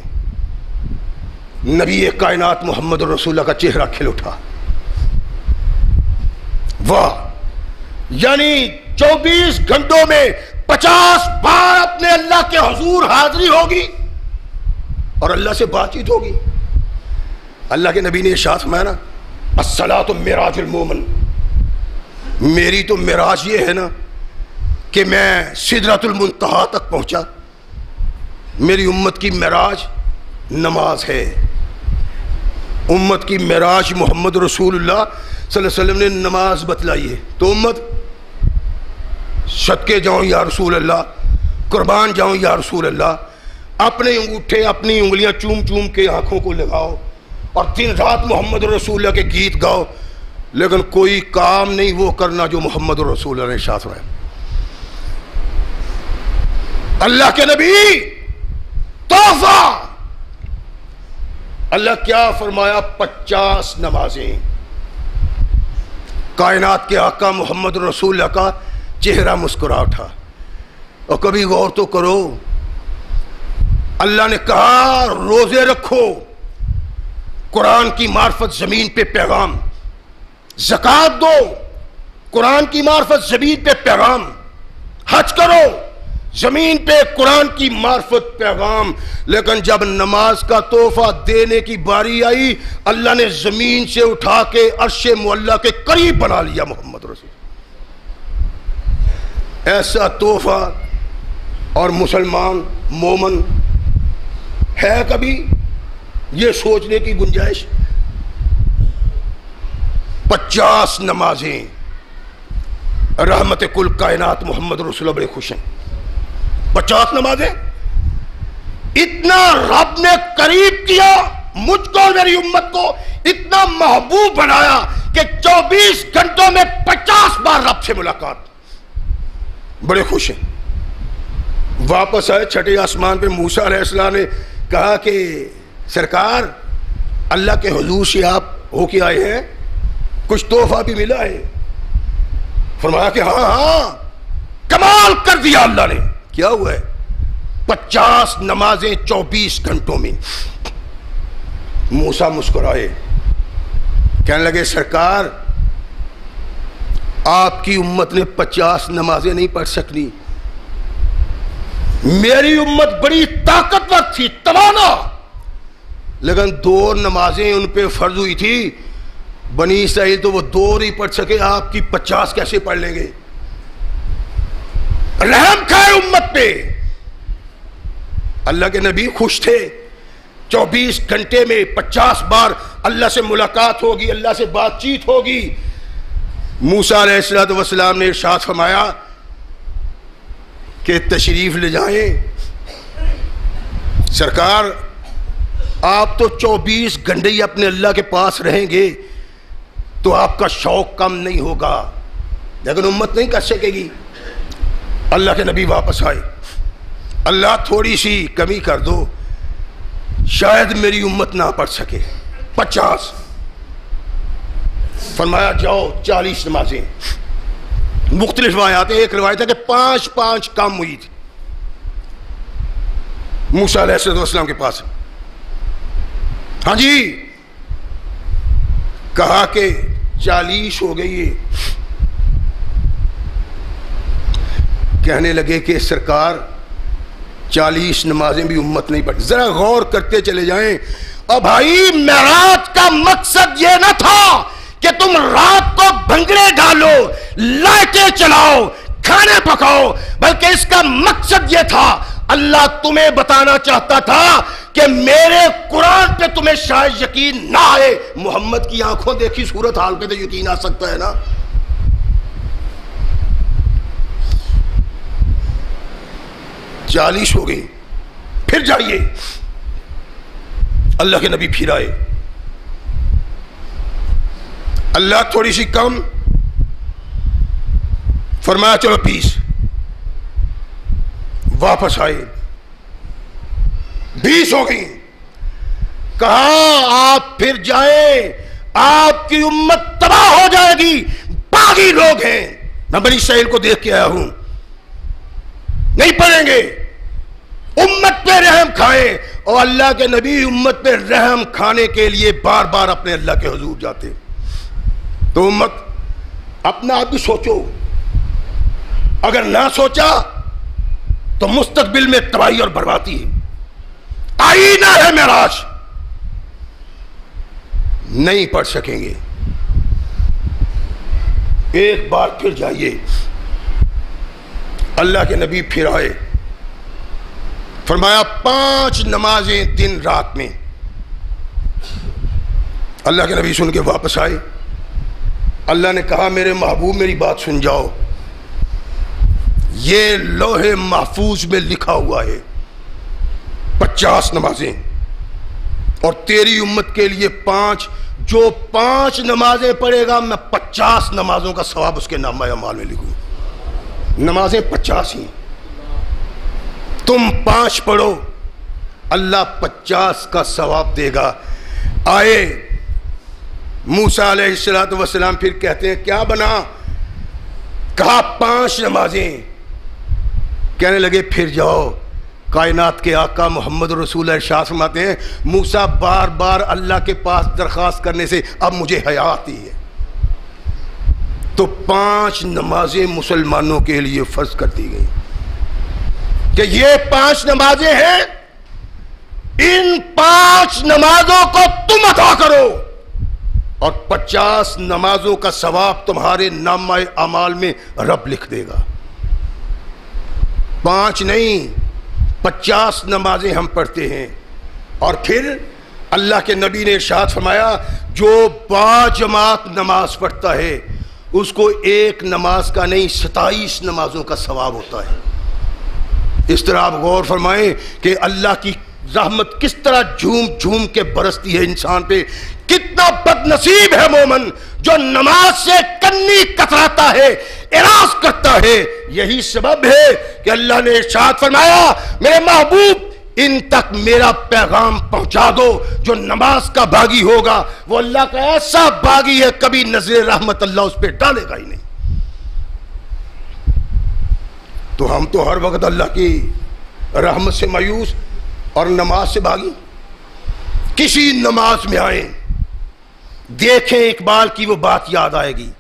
Speaker 1: نبی کائنات محمد رسول اللہ کا چہرہ کھل اٹھا. واہ! یعنی 24 گھنٹوں میں 50 بار اپنے اللہ کے حضور حاضری ہوگی اور اللہ سے بات چیت ہوگی. اللہ کے نبی نے ارشاد فرمایا نا الصلاۃ معراج المومن. میری تو معراج یہ ہے نا کہ میں سدرۃ المنتہا تک پہنچا. میری امت کی معراج نماز ہے. امت کی معراج محمد رسول اللہ صلی اللہ علیہ وسلم نے نماز بتلائی ہے. تو امت صدقے جاؤں یا رسول اللہ، قربان جاؤں یا رسول اللہ. اپنے انگوٹھے اپنی انگلیاں چوم چوم کے آنکھوں کو لگاؤ اور دن رات محمد رسول اللہ کے گیت گاؤ، لیکن کوئی کام نہیں وہ کرنا جو محمد رسول اللہ نے ارشاد فرمایا. اللہ کے نبی تحفہ. اللہ کیا فرمایا؟ 50 نمازیں. کائنات کے آقا محمد رسول اللہ کا چہرہ مسکرا اٹھا. اور کبھی غور تو کرو، اللہ نے کہا روزے رکھو، قرآن کی معرفت زمین پہ پیغام. زکوٰۃ دو، قرآن کی معرفت زمین پہ پیغام. حج کرو، زمین پہ قرآن کی معرفت پیغام. لیکن جب نماز کا تحفہ دینے کی باری آئی اللہ نے زمین سے اٹھا کے عرش معلیٰ کے قریب بنا لیا محمد رسول. ایسا تحفہ اور مسلمان مومن ہے کبھی یہ سوچنے کی گنجائش؟ 50 نمازیں. رحمت کل کائنات محمد رسول اللہ بڑے خوش ہیں. 50 نمازیں. اتنا رب نے قریب کیا مجھ کو اور میری امت کو، اتنا محبوب بنایا کہ 24 گھنٹوں میں 50 بار رب سے ملاقات. بڑے خوش ہیں. واپس آئے چھٹے آسمان پہ. موسیٰ علیہ السلام نے کہا کہ سرکار اللہ کے حضور سے آپ ہو کے آئے ہیں, کچھ تحفہ بھی ملا ہے؟ فرمایا کہ ہاں کمال کر دیا اللہ نے. کیا ہوا ہے؟ 50 نمازیں 24 گھنٹوں میں. موسیٰ مسکرائے, کہنے لگے سرکار آپ کی امت نے 50 نمازیں نہیں پڑھ سکنی, میری امت بڑی طاقتور تھی, توانا, لیکن 2 نمازیں ان پہ فرض ہوئی تھی. بنی اسرائیل تو وہ 2 نہیں پڑھ سکے, آپ کی 50 کیسے پڑھ لیں گے؟ رحم کھائے امت پہ. اللہ کے نبی خوش تھے. 24 گھنٹے میں 50 بار اللہ سے ملاقات ہوگی, اللہ سے بات چیت ہوگی. موسیٰ علیہ السلام نے ارشاد فرمایا کہ تشریف لے جائیں سرکار, آپ تو 24 گھنٹے ہی اپنے اللہ کے پاس رہیں گے تو آپ کا شوق کم نہیں ہوگا, لیکن امت نہیں کر سکے گی. اللہ کے نبی واپس آئے. اللہ تھوڑی سی کمی کر دو, شاید میری امت نہ پڑھ سکے. 50. فرمایا جاؤ 40 نمازیں. مختلف روایات ہیں. ایک روایت ہے کہ 5 کم ہوئی تھی موسیٰ علیہ السلام کے پاس. ہاں جی, کہا کہ 40 ہو گئی ہے. کہنے لگے کہ سرکار 40 نمازیں بھی امت نہیں پڑھی. ذرا غور کرتے چلے جائیں. اور بھائی معراج کا مقصد یہ نہ تھا کہ تم رات کو بھنگڑے ڈالو, لائٹیں چلاؤ, کھانے پکاؤ, بلکہ اس کا مقصد یہ تھا, اللہ تمہیں بتانا چاہتا تھا کہ میرے قرآن پہ تمہیں شاید یقین نہ آئے, محمد کی آنکھوں دیکھی صورت حال پہ تو یقین آ سکتا ہے نا. 40 ہو گئی. پھر جائیے. اللہ کے نبی پھر آئے. اللہ تھوڑی سی کم. فرمایا چلو 20. واپس آئے. 20 ہو گئی. کہا آپ پھر جائیں, آپ کی امت تباہ ہو جائے گی, باغی لوگ ہیں. میں بنی اسرائیل کو دیکھ کے آیا ہوں, نہیں پڑھیں گے. امت پہ رحم کھائیں. اور اللہ کے نبی امت پہ رحم کھانے کے لیے بار بار اپنے اللہ کے حضور جاتے. تو امت اپنا آپ بھی سوچو, اگر نہ سوچا تو مستقبل میں تباہی اور بربادی ہے. آئینہ ہے معراج, نہیں پڑھ سکیں گے. ایک بار پھر جائیے. اللہ کے نبی پھر آئے. فرمایا 5 نمازیں دن رات میں. اللہ کے نبی سن کے واپس آئے. اللہ نے کہا میرے محبوب میری بات سن جاؤ, یہ لوح محفوظ میں لکھا ہوا ہے 50 نمازیں, اور تیری امت کے لیے 5. جو 5 نمازیں پڑھے گا میں 50 نمازوں کا ثواب اس کے نامہ اعمال میں لکھوں. نمازیں 50 ہی, تم 5 پڑھو, اللہ 50 کا ثواب دے گا. آئے موسیٰ علیہ السلام پھر کہتے ہیں کیا بنا؟ کہا 5 نمازیں. کہنے لگے پھر جاؤ. کائنات کے آقا محمد رسول اللہ ارشاد فرماتے ہیں موسیٰ بار بار اللہ کے پاس درخواست کرنے سے اب مجھے حیا آتی ہے. تو 5 نمازیں مسلمانوں کے لیے فرض کر دی گئی کہ یہ 5 نمازیں ہیں, ان 5 نمازوں کو تم ادا کرو اور 50 نمازوں کا ثواب تمہارے نامہ اعمال میں رب لکھ دے گا. 5 نہیں 50 نمازیں ہم پڑھتے ہیں. اور پھر اللہ کے نبی نے ارشاد فرمایا جو باجماعت نماز پڑھتا ہے اس کو ایک نماز کا نہیں 27 نمازوں کا ثواب ہوتا ہے. اس طرح آپ غور فرمائیں کہ اللہ کی رحمت کس طرح جھوم جھوم کے برستی ہے انسان پہ. کتنا بد نصیب ہے مومن جو نماز سے کنی کتراتا ہے، اعراض کرتا ہے۔ یہی سبب ہے کہ اللہ نے ارشاد فرمایا میرے محبوب ان تک میرا پیغام پہنچا دو۔ جو نماز کا باغی ہوگا وہ اللہ کا ایسا باغی ہے، کبھی نظر رحمت اللہ اس پہ ڈالے گا ہی نہیں۔ تو ہم تو ہر وقت اللہ کی رحمت سے مایوس اور نماز سے بھاگی۔ کسی نماز میں آئیں، دیکھیں اقبال کی وہ بات یاد آئے گی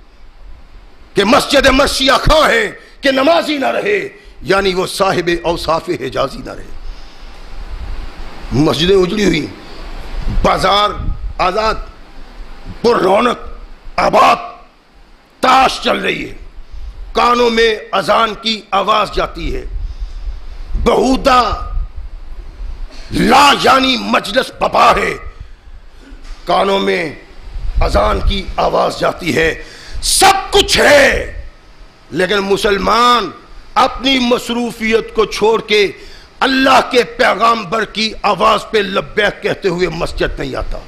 Speaker 1: کہ مسجد مرثیہ خواں ہے کہ نمازی نہ رہے، یعنی وہ صاحب اوصاف حجازی نہ رہے۔ مسجدیں اجڑی ہوئی، بازار آزاد، پر رونق آباد، تاش چل رہی ہے، کانوں میں اذان کی آواز جاتی ہے، بہودہ لا یعنی مجلس بپا ہے، کانوں میں اذان کی آواز جاتی ہے، سب کچھ ہے، لیکن مسلمان اپنی مصروفیت کو چھوڑ کے اللہ کے پیغامبر کی آواز پہ لبیک کہتے ہوئے مسجد نہیں آتا۔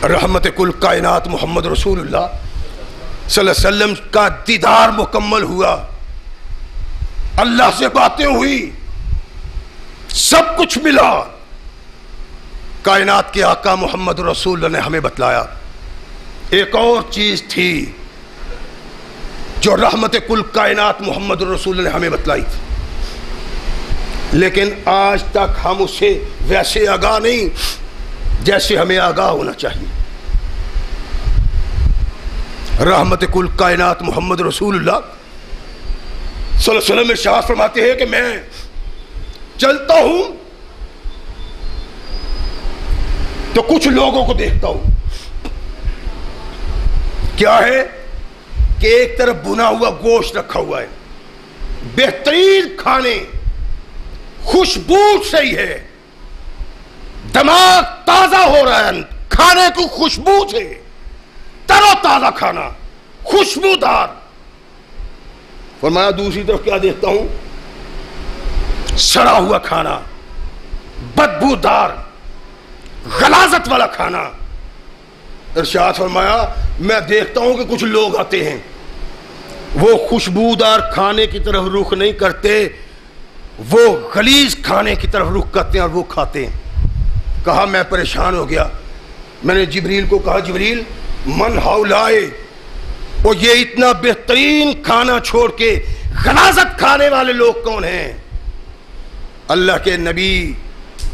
Speaker 1: رحمت کل کائنات محمد رسول اللہ صلی اللہ علیہ وسلم کا دیدار مکمل ہوا، اللہ سے باتیں ہوئی، سب کچھ ملا۔ کائنات کے آقا محمد رسول اللہ نے ہمیں بتلایا ایک اور چیز تھی جو رحمت کل کائنات محمد رسول اللہ نے ہمیں بتلائی تھی، لیکن آج تک ہم اسے ویسے آگاہ نہیں جیسے ہمیں آگاہ ہونا چاہیے۔ رحمت کل کائنات محمد رسول اللہ صلی اللہ علیہ وسلم ارشاد فرماتے ہیں کہ میں چلتا ہوں تو کچھ لوگوں کو دیکھتا ہوں، کیا ہے کہ ایک طرف بنا ہوا گوشت رکھا ہوا ہے، بہترین کھانے، خوشبو سے ہی ہے، دماغ تازہ ہو رہا ہے کھانے کی خوشبو سے، تر و تازہ کھانا، خوشبودار۔ فرمایا دوسری طرف کیا دیکھتا ہوں؟ سڑا ہوا کھانا، بدبودار، غلاظت والا کھانا۔ ارشاد فرمایا میں دیکھتا ہوں کہ کچھ لوگ آتے ہیں، وہ خوشبودار کھانے کی طرف رخ نہیں کرتے، وہ غلیظ کھانے کی طرف رخ کرتے ہیں اور وہ کھاتے ہیں۔ کہا میں پریشان ہو گیا، میں نے جبریل کو کہا جبریل من ہؤلاء، وہ یہ اتنا بہترین کھانا چھوڑ کے غلاظت کھانے والے لوگ کون ہیں؟ اللہ کے نبی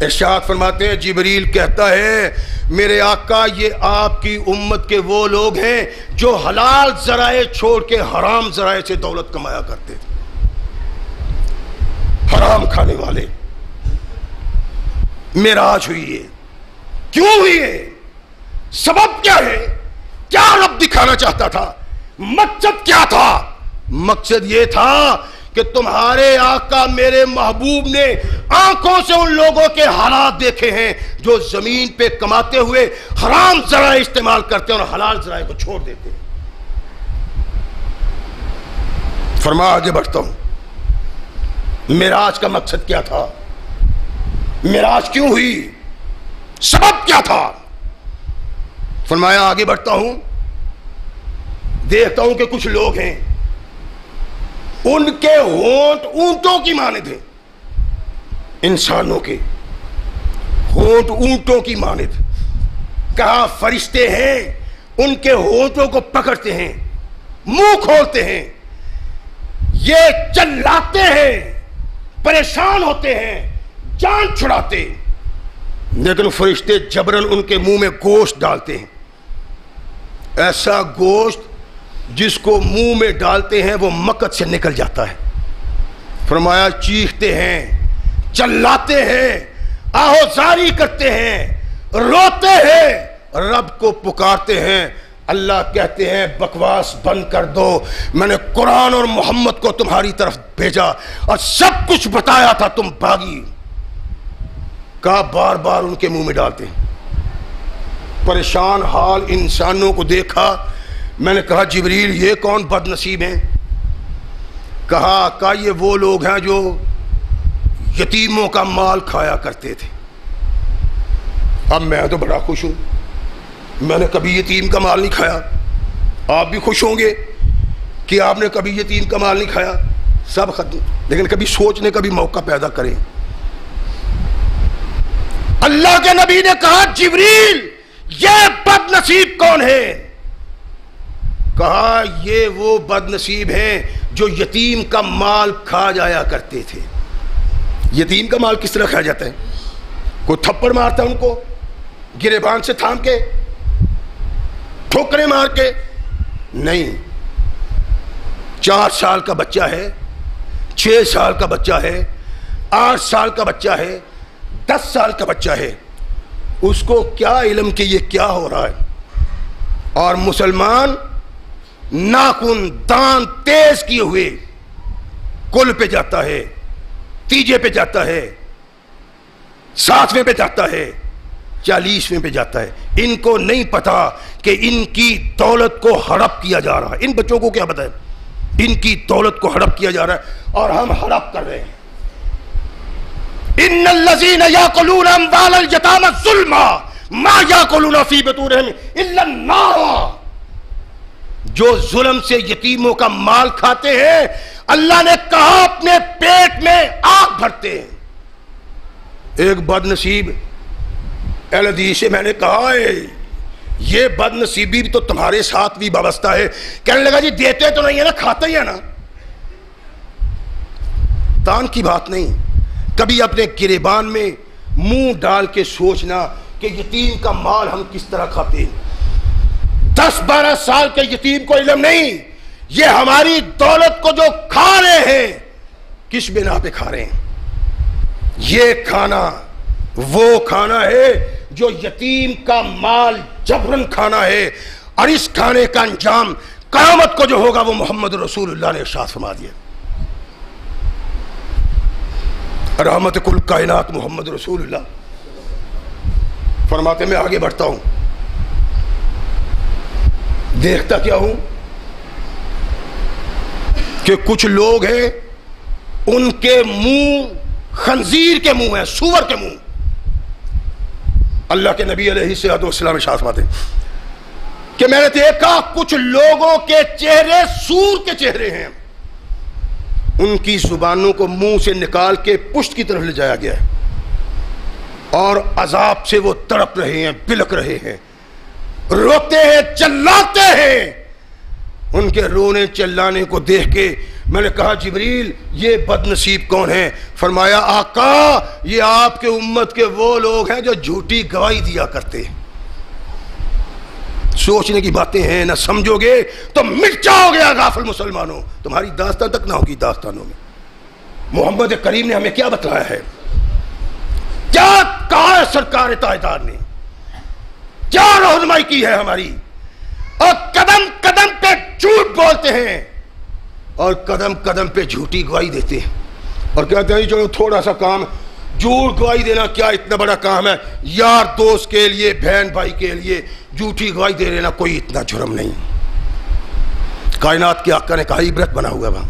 Speaker 1: ارشاد فرماتے ہیں جبریل کہتا ہے میرے آقا یہ آپ کی امت کے وہ لوگ ہیں جو حلال ذرائع چھوڑ کے حرام ذرائع سے دولت کمایا کرتے تھے، حرام کھانے والے۔ معراج ہوئی ہے، کیوں ہوئی ہے؟ سبب کیا ہے؟ کیا رب دکھانا چاہتا تھا؟ مقصد کیا تھا؟ مقصد یہ تھا کہ تمہارے آقا میرے محبوب نے آنکھوں سے ان لوگوں کے حالات دیکھے ہیں جو زمین پہ کماتے ہوئے حرام ذرائع استعمال کرتے ہیں اور حلال ذرائع کو چھوڑ دیتے ہیں۔ فرما آگے بڑھتا ہوں، معراج کا مقصد کیا تھا؟ معراج کیوں ہوئی؟ سبب کیا تھا؟ فرمایا آگے بڑھتا ہوں، دیکھتا ہوں کہ کچھ لوگ ہیں ان کے ہونٹ اونٹوں کی مانند ہیں، انسانوں کے ہونٹ اونٹوں کی مانند۔ کہا فرشتے ہیں ان کے ہونٹوں کو پکڑتے ہیں، منہ کھولتے ہیں، یہ چلاتے ہیں، پریشان ہوتے ہیں، جان چھڑاتے، لیکن فرشتے جبرن ان کے منہ میں گوشت ڈالتے ہیں، ایسا گوشت جس کو منہ میں ڈالتے ہیں وہ مقد سے نکل جاتا ہے۔ فرمایا چیختے ہیں، چلاتے ہیں، آہوزاری کرتے ہیں، روتے ہیں، رب کو پکارتے ہیں۔ اللہ کہتے ہیں بکواس بند کر دو، میں نے قرآن اور محمد کو تمہاری طرف بھیجا اور سب کچھ بتایا تھا، تم بھاگی۔ کہا بار بار ان کے منہ میں ڈالتے ہیں۔ پریشان حال انسانوں کو دیکھا، میں نے کہا جبریل یہ کون بد نصیب ہیں؟ کہا یہ وہ لوگ ہیں جو یتیموں کا مال کھایا کرتے تھے، اب میں تو بڑا خوش ہوں، میں نے کبھی یتیم کا مال نہیں کھایا، آپ بھی خوش ہوں گے کہ آپ نے کبھی یتیم کا مال نہیں کھایا، سب ختم، لیکن کبھی سوچنے کا بھی موقع پیدا کریں۔ اللہ کے نبی نے کہا جبریل یہ بد نصیب کون ہے؟ کہا یہ وہ بد نصیب ہیں جو یتیم کا مال کھا جایا کرتے تھے۔ یتیم کا مال کس طرح کھایا جاتا ہے؟ کوئی تھپڑ مارتا ہے ان کو گریبان سے تھام کے، ٹھوکریں مار کے؟ نہیں، 4 سال کا بچہ ہے، 6 سال کا بچہ ہے، 8 سال کا بچہ ہے، 10 سال کا بچہ ہے، اس کو کیا علم کہ یہ کیا ہو رہا ہے؟ اور مسلمان ناخن دان تیز کیے ہوئے کل پہ جاتا ہے، تیجے پہ جاتا ہے، 7ویں پہ جاتا ہے، 40ویں پہ جاتا ہے۔ ان کو نہیں پتا کہ ان کی دولت کو ہڑپ کیا جا رہا ہے۔ ان بچوں کو کیا پتا ہے؟ ان کی دولت کو ہڑپ کیا جا رہا ہے اور ہم ہڑپ کر رہے ہیں۔ ان الذین یاکلون اموال الیتامی ظلما ما یاکلون فی بطونہم الا النار، جو ظلم سے یتیموں کا مال کھاتے ہیں اللہ نے کہا اپنے پیٹ میں آگ بھرتے ہیں۔ ایک بد نصیب حدیث سے میں نے کہا ہے یہ بد نصیبی بھی تو تمہارے ساتھ بھی وابستہ ہے۔ کہنے لگا جی دیتے تو نہیں ہے نا، کھاتے ہی ہے نا۔ دان کی بات نہیں، کبھی اپنے گریبان میں منہ ڈال کے سوچنا کہ یتیم کا مال ہم کس طرح کھاتے ہیں۔ 10-12 سال کے یتیم کو علم نہیں یہ ہماری دولت کو جو کھا رہے ہیں کس بنا پہ کھا رہے ہیں۔ یہ کھانا وہ کھانا ہے جو یتیم کا مال جبرن کھانا ہے، اور اس کھانے کا انجام قیامت کو جو ہوگا وہ محمد رسول اللہ نے ارشاد فرما دیا۔ رحمت کل کائنات محمد رسول اللہ فرماتے میں آگے بڑھتا ہوں، دیکھتا کیا ہوں کہ کچھ لوگ ہیں ان کے منہ خنزیر کے منہ ہیں، سور کے منہ۔ اللہ کے نبی علیہ الصلوۃ والسلام ارشاد فرماتے کہ میں نے دیکھا کچھ لوگوں کے چہرے سور کے چہرے ہیں، ان کی زبانوں کو منہ سے نکال کے پشت کی طرف لے جایا گیا ہے اور عذاب سے وہ تڑپ رہے ہیں، بلک رہے ہیں، روتے ہیں، چلاتے ہیں۔ ان کے رونے چلانے کو دیکھ کے میں نے کہا جبریل یہ بد نصیب کون ہیں؟ فرمایا آقا یہ آپ کے امت کے وہ لوگ ہیں جو جھوٹی گواہی دیا کرتے ہیں۔ سوچنے کی باتیں ہیں، نہ سمجھو گے تو مٹ جاؤ گے غافل مسلمانوں، تمہاری داستان تک نہ ہوگی داستانوں میں۔ محمد کریم نے ہمیں کیا بتلایا ہے، کیا کہا ہے سرکار تاجدار نے، کیا رہنمائی کی ہے ہماری، اور قدم قدم پہ جھوٹ بولتے ہیں اور قدم قدم پہ جھوٹی گواہی دیتے ہیں، اور کہتے ہیں چلو تھوڑا سا کام، جھوٹ گواہی دینا کیا اتنا بڑا کام ہے، یار دوست کے لیے، بہن بھائی کے لیے جھوٹی گواہی دے لینا کوئی اتنا جرم نہیں۔ کائنات کے آقا نے کہا عبرت بنا ہوا وہاں،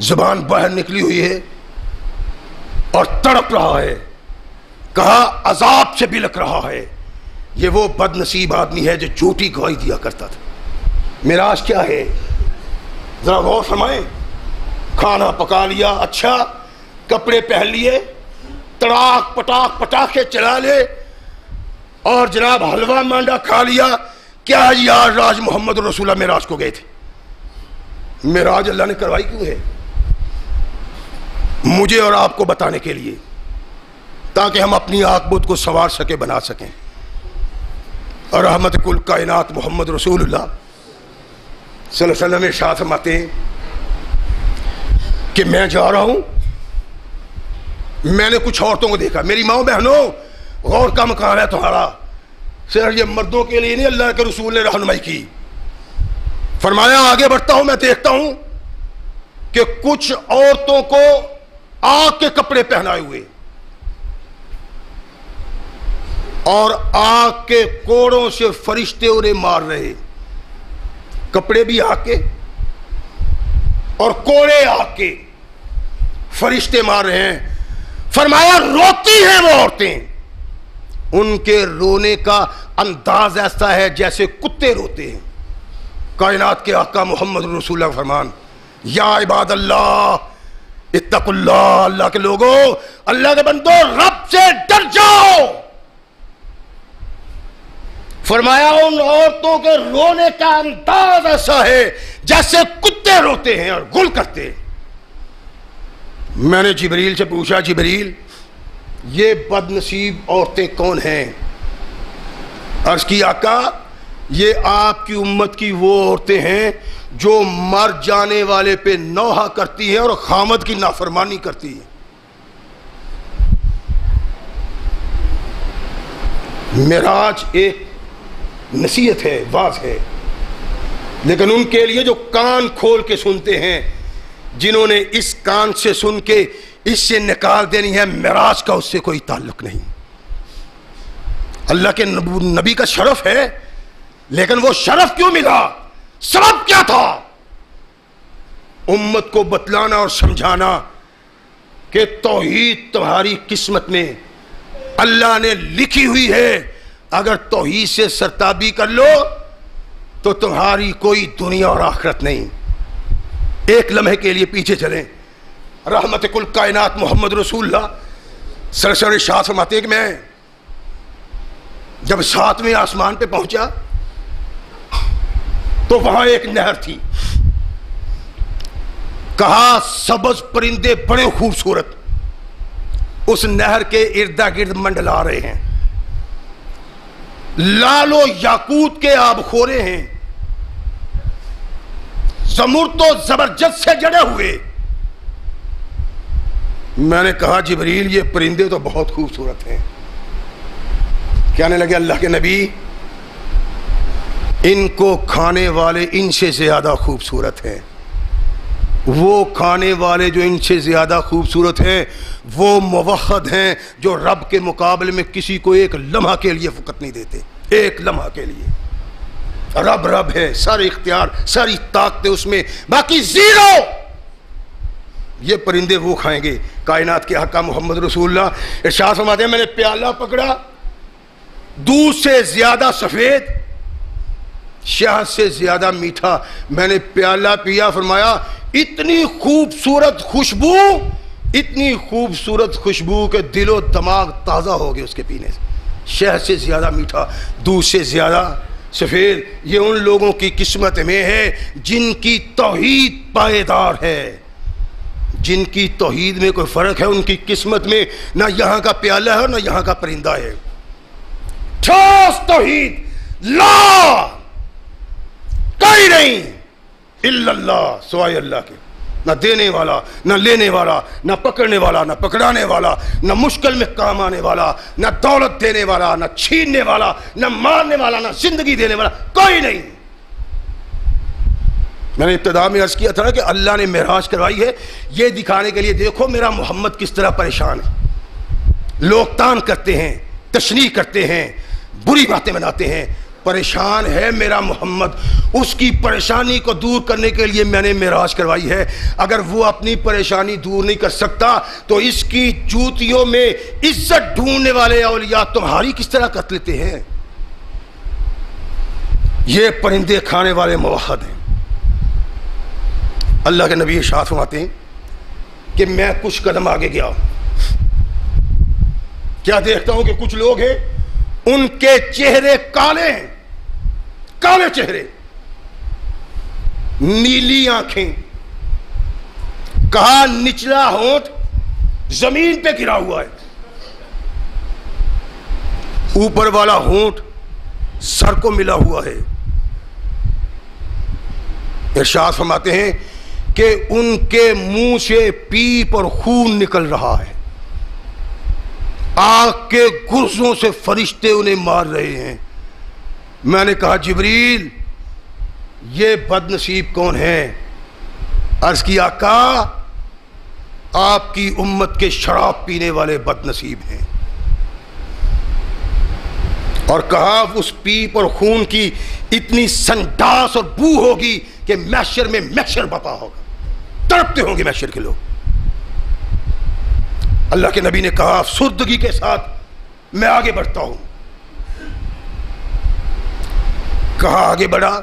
Speaker 1: زبان باہر نکلی ہوئی ہے اور تڑپ رہا ہے، کہا عذاب سے بلک رہا ہے، یہ وہ بد نصیب آدمی ہے جو جھوٹی گواہی دیا کرتا تھا۔ معراج کیا ہے ذرا غور فرمائیں، کھانا پکا لیا، اچھا کپڑے پہن لیے، تڑاک پٹاک پٹاخے چلا لے، اور جناب حلوہ مانڈا کھا لیا، کیا جی آج راج محمد رسول اللہ معراج کو گئے تھے۔ معراج اللہ نے کروائی کیوں ہے؟ مجھے اور آپ کو بتانے کے لیے، تاکہ ہم اپنی عاقبت کو سنوار سکیں، بنا سکیں۔ اور رحمت کل کائنات محمد رسول اللہ صلی اللہ علیہ وسلم ارشاد فرماتے ہیں کہ میں جا رہا ہوں، میں نے کچھ عورتوں کو دیکھا، میری ماؤں بہنوں غور کا مقام ہے تمہارا، صرف یہ مردوں کے لیے نہیں، اللہ کے رسول نے رہنمائی کی۔ فرمایا آگے بڑھتا ہوں، میں دیکھتا ہوں کہ کچھ عورتوں کو آگ کے کپڑے پہنائے ہوئے اور آگ کے کوڑوں سے فرشتے انہیں مار رہے، کپڑے بھی آگ کے اور کوڑے آگ کے، فرشتے مار رہے ہیں۔ فرمایا روتی ہیں وہ عورتیں، ان کے رونے کا انداز ایسا ہے جیسے کتے روتے ہیں۔ کائنات کے آقا محمد رسول اللہ فرمان، یا عباد اللہ اتقوا اللہ، اللہ کے لوگوں، اللہ کے بندو، رب سے ڈر جاؤ۔ فرمایا ان عورتوں کے رونے کا انداز ایسا ہے جیسے کتے روتے ہیں اور گل کرتے ہیں۔ میں نے جبریل سے پوچھا، جبریل یہ بد نصیب عورتیں کون ہیں؟ عرض کی آقا یہ آپ کی امت کی وہ عورتیں ہیں جو مر جانے والے پہ نوحہ کرتی ہیں اور خامد کی نافرمانی کرتی ہیں۔ معراج ایک نصیحت ہے، واعظ ہے، لیکن ان کے لیے جو کان کھول کے سنتے ہیں، جنہوں نے اس کان سے سن کے اس سے نکال دینی ہے، معراج کا اس سے کوئی تعلق نہیں۔ اللہ کے نبی کا شرف ہے، لیکن وہ شرف کیوں ملا؟ سبب کیا تھا؟ امت کو بتلانا اور سمجھانا کہ توحید تمہاری قسمت میں اللہ نے لکھی ہوئی ہے، اگر توحید سے سرتابی کر لو تو تمہاری کوئی دنیا اور آخرت نہیں۔ ایک لمحے کے لیے پیچھے چلیں، رحمت کل کائنات محمد رسول اللہ سرسر ارشاد فرماتے ہیں کہ میں جب 7ویں آسمان پہ پہنچا تو وہاں ایک نہر تھی، کہا سبز پرندے بڑے خوبصورت اس نہر کے ارد گرد منڈلا رہے ہیں، لال و یاقوت کے آبخورے ہیں، زمرد و زبرجد سے جڑے ہوئے۔ میں نے کہا جبریل یہ پرندے تو بہت خوبصورت ہیں۔ کہنے لگے اللہ کے نبی ان کو کھانے والے ان سے زیادہ خوبصورت ہیں، وہ کھانے والے جو ان سے زیادہ خوبصورت ہیں وہ موحد ہیں جو رب کے مقابلے میں کسی کو ایک لمحہ کے لیے فقط نہیں دیتے، ایک لمحہ کے لیے۔ رب رب ہے، سارے اختیار ساری طاقتیں اس میں، باقی زیرو۔ یہ پرندے وہ کھائیں گے۔ کائنات کے آقا محمد رسول اللہ ارشاد فرماتے ہیں میں نے پیالہ پکڑا، دودھ سے زیادہ سفید، شہد سے زیادہ میٹھا، میں نے پیالہ پیا، فرمایا اتنی خوبصورت خوشبو، اتنی خوبصورت خوشبو کہ دل و دماغ تازہ ہو گئے اس کے پینے سے۔ شہد سے زیادہ میٹھا، دودھ سے زیادہ سفید، یہ ان لوگوں کی قسمت میں ہے جن کی توحید پائیدار ہے، جن کی توحید میں کوئی فرق ہے ان کی قسمت میں نہ یہاں کا پیالہ ہے نہ یہاں کا پرندہ ہے۔ ٹھوس توحید، لا کوئی نہیں الا اللہ، سوائے اللہ کے، نہ دینے والا نہ لینے والا، نہ پکڑنے والا نہ پکڑانے والا، نہ مشکل میں کام آنے والا، نہ دولت دینے والا، نہ چھیننے والا، نہ مارنے والا، نہ زندگی دینے والا، کوئی نہیں۔ میں نے ابتدا میں عرض کیا تھا کہ اللہ نے معراج کروائی ہے یہ دکھانے کے لیے، دیکھو میرا محمد کس طرح پریشان ہے۔ لوگ تان کرتے ہیں، تشنیع کرتے ہیں، بری باتیں بناتے ہیں، پریشان ہے میرا محمد، اس کی پریشانی کو دور کرنے کے لیے میں نے معراج کروائی ہے۔ اگر وہ اپنی پریشانی دور نہیں کر سکتا تو اس کی جوتیوں میں عزت ڈھونڈنے والے اولیاء تمہاری کس طرح کر لیتے ہیں؟ یہ پرندے کھانے والے موحد ہیں۔ اللہ کے نبی ارشاد فرماتے ہیں کہ میں کچھ قدم آگے گیا، کیا دیکھتا ہوں کہ کچھ لوگ ہیں ان کے چہرے کالے ہیں، کالے چہرے، نیلی آنکھیں، کہا نچلا ہونٹ زمین پہ گرا ہوا ہے، اوپر والا ہونٹ سر کو ملا ہوا ہے۔ ارشاد فرماتے ہیں کہ ان کے منہ سے پیپ اور خون نکل رہا ہے، آگ کے گرزوں سے فرشتے انہیں مار رہے ہیں۔ میں نے کہا جبریل یہ بد نصیب کون ہیں؟ عرض کی آقا آپ کی امت کے شراب پینے والے بد نصیب ہیں، اور کہا اس پیپ اور خون کی اتنی سنڈاس اور بو ہوگی کہ محشر میں محشر بپا ہوگا، تڑپتے ہوں گے محشر کے لوگ۔ اللہ کے نبی نے کہا افسردگی کے ساتھ میں آگے بڑھتا ہوں. کہاں آگے بڑھا؟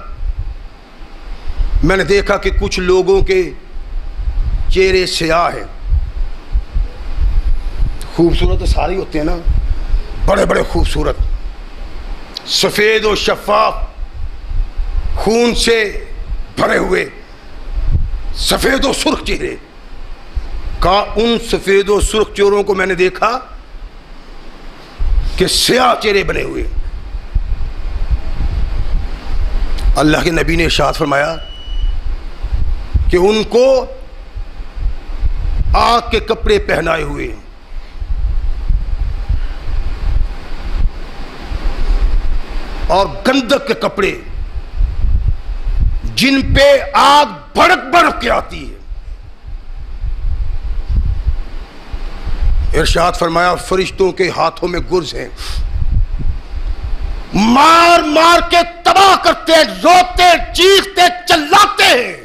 Speaker 1: میں نے دیکھا کہ کچھ لوگوں کے چہرے سیاہ ہیں. خوبصورت تو سارے ہوتے ہیں نا، بڑے بڑے خوبصورت، سفید و شفاف، خون سے بھرے ہوئے سفید و سرخ چہرے. کہا ان سفید و سرخ چہروں کو میں نے دیکھا کہ سیاہ چہرے بنے ہوئے. اللہ کے نبی نے ارشاد فرمایا کہ ان کو آگ کے کپڑے پہنائے ہوئے، اور گندک کے کپڑے جن پہ آگ بھڑک بھڑک کے آتی ہے. ارشاد فرمایا فرشتوں کے ہاتھوں میں گرز ہیں، مار مار کے تباہ کرتے، روتے چیختے چلاتے ہیں،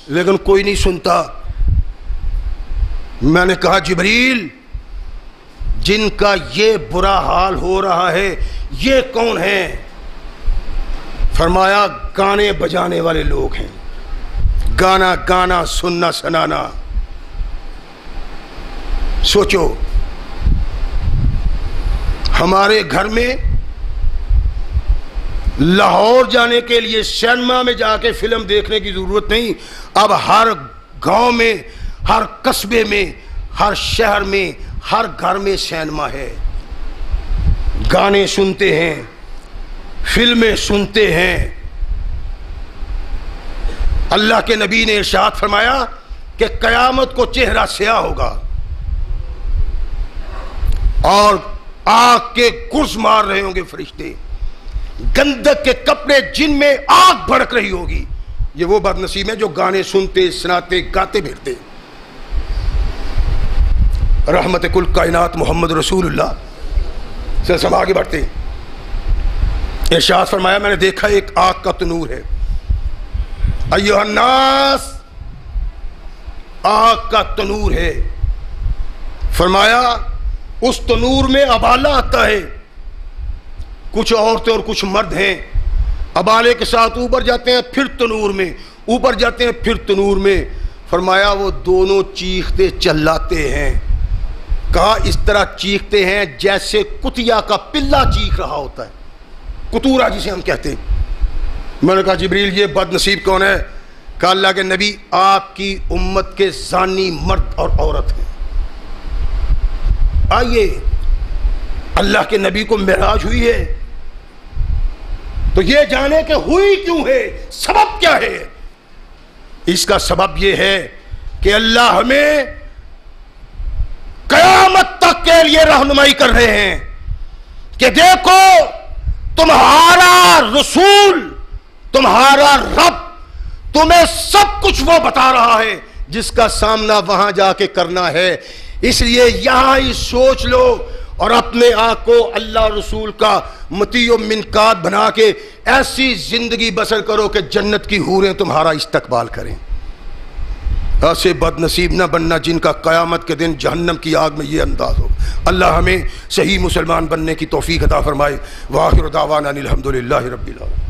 Speaker 1: لیکن کوئی نہیں سنتا. میں نے کہا جبریل جن کا یہ برا حال ہو رہا ہے یہ کون ہیں؟ فرمایا گانے بجانے والے لوگ ہیں، گانا گانا سننا سنانا. سوچو ہمارے گھر میں لاہور جانے کے لیے سینما میں جا کے فلم دیکھنے کی ضرورت نہیں. اب ہر گاؤں میں، ہر قصبے میں، ہر شہر میں، ہر گھر میں سینما ہے. گانے سنتے ہیں، فلمیں سنتے ہیں. اللہ کے نبی نے ارشاد فرمایا کہ قیامت کو چہرہ سیاہ ہوگا اور آگ کے گرز مار رہے ہوں گے فرشتے، گندک کے کپڑے جن میں آگ بھڑک رہی ہوگی. یہ وہ بد نصیب ہیں جو گانے سنتے سناتے گاتے پھرتے. رحمت کل کائنات محمد رسول اللہ سے سب آگے بڑھتے. ارشاد فرمایا میں نے دیکھا ایک آگ کا تنور ہے. ایھا الناس، آگ کا تنور ہے. فرمایا اس تنور میں ابالہ آتا ہے، کچھ عورتیں اور کچھ مرد ہیں، ابالے کے ساتھ اوپر جاتے ہیں، پھر تنور میں، اوپر جاتے ہیں، پھر تنور میں. فرمایا وہ دونوں چیختے چلاتے ہیں. کہا اس طرح چیختے ہیں جیسے کتیا کا پلہ چیخ رہا ہوتا ہے، کتورا جسے ہم کہتے ہیں. میں نے کہا جبریل یہ بد نصیب کون ہے؟ کہا اللہ کے نبی آپ کی امت کے زانی مرد اور عورت ہیں. آئیے اللہ کے نبی کو معراج ہوئی ہے تو یہ جانے کہ ہوئی کیوں ہے، سبب کیا ہے. اس کا سبب یہ ہے کہ اللہ ہمیں قیامت تک کے لیے رہنمائی کر رہے ہیں کہ دیکھو تمہارا رسول، تمہارا رب تمہیں سب کچھ وہ بتا رہا ہے جس کا سامنا وہاں جا کے کرنا ہے. اس لیے یہاں ہی سوچ لو اور اپنے آپ کو اللہ رسول کا مطیع و منقاد بنا کے ایسی زندگی بسر کرو کہ جنت کی حوریں تمہارا استقبال کریں. ایسے بد نصیب نہ بننا جن کا قیامت کے دن جہنم کی آگ میں یہ انداز ہو. اللہ ہمیں صحیح مسلمان بننے کی توفیق عطا فرمائے. وآخر دعوانا الحمدللہ رب العالمین.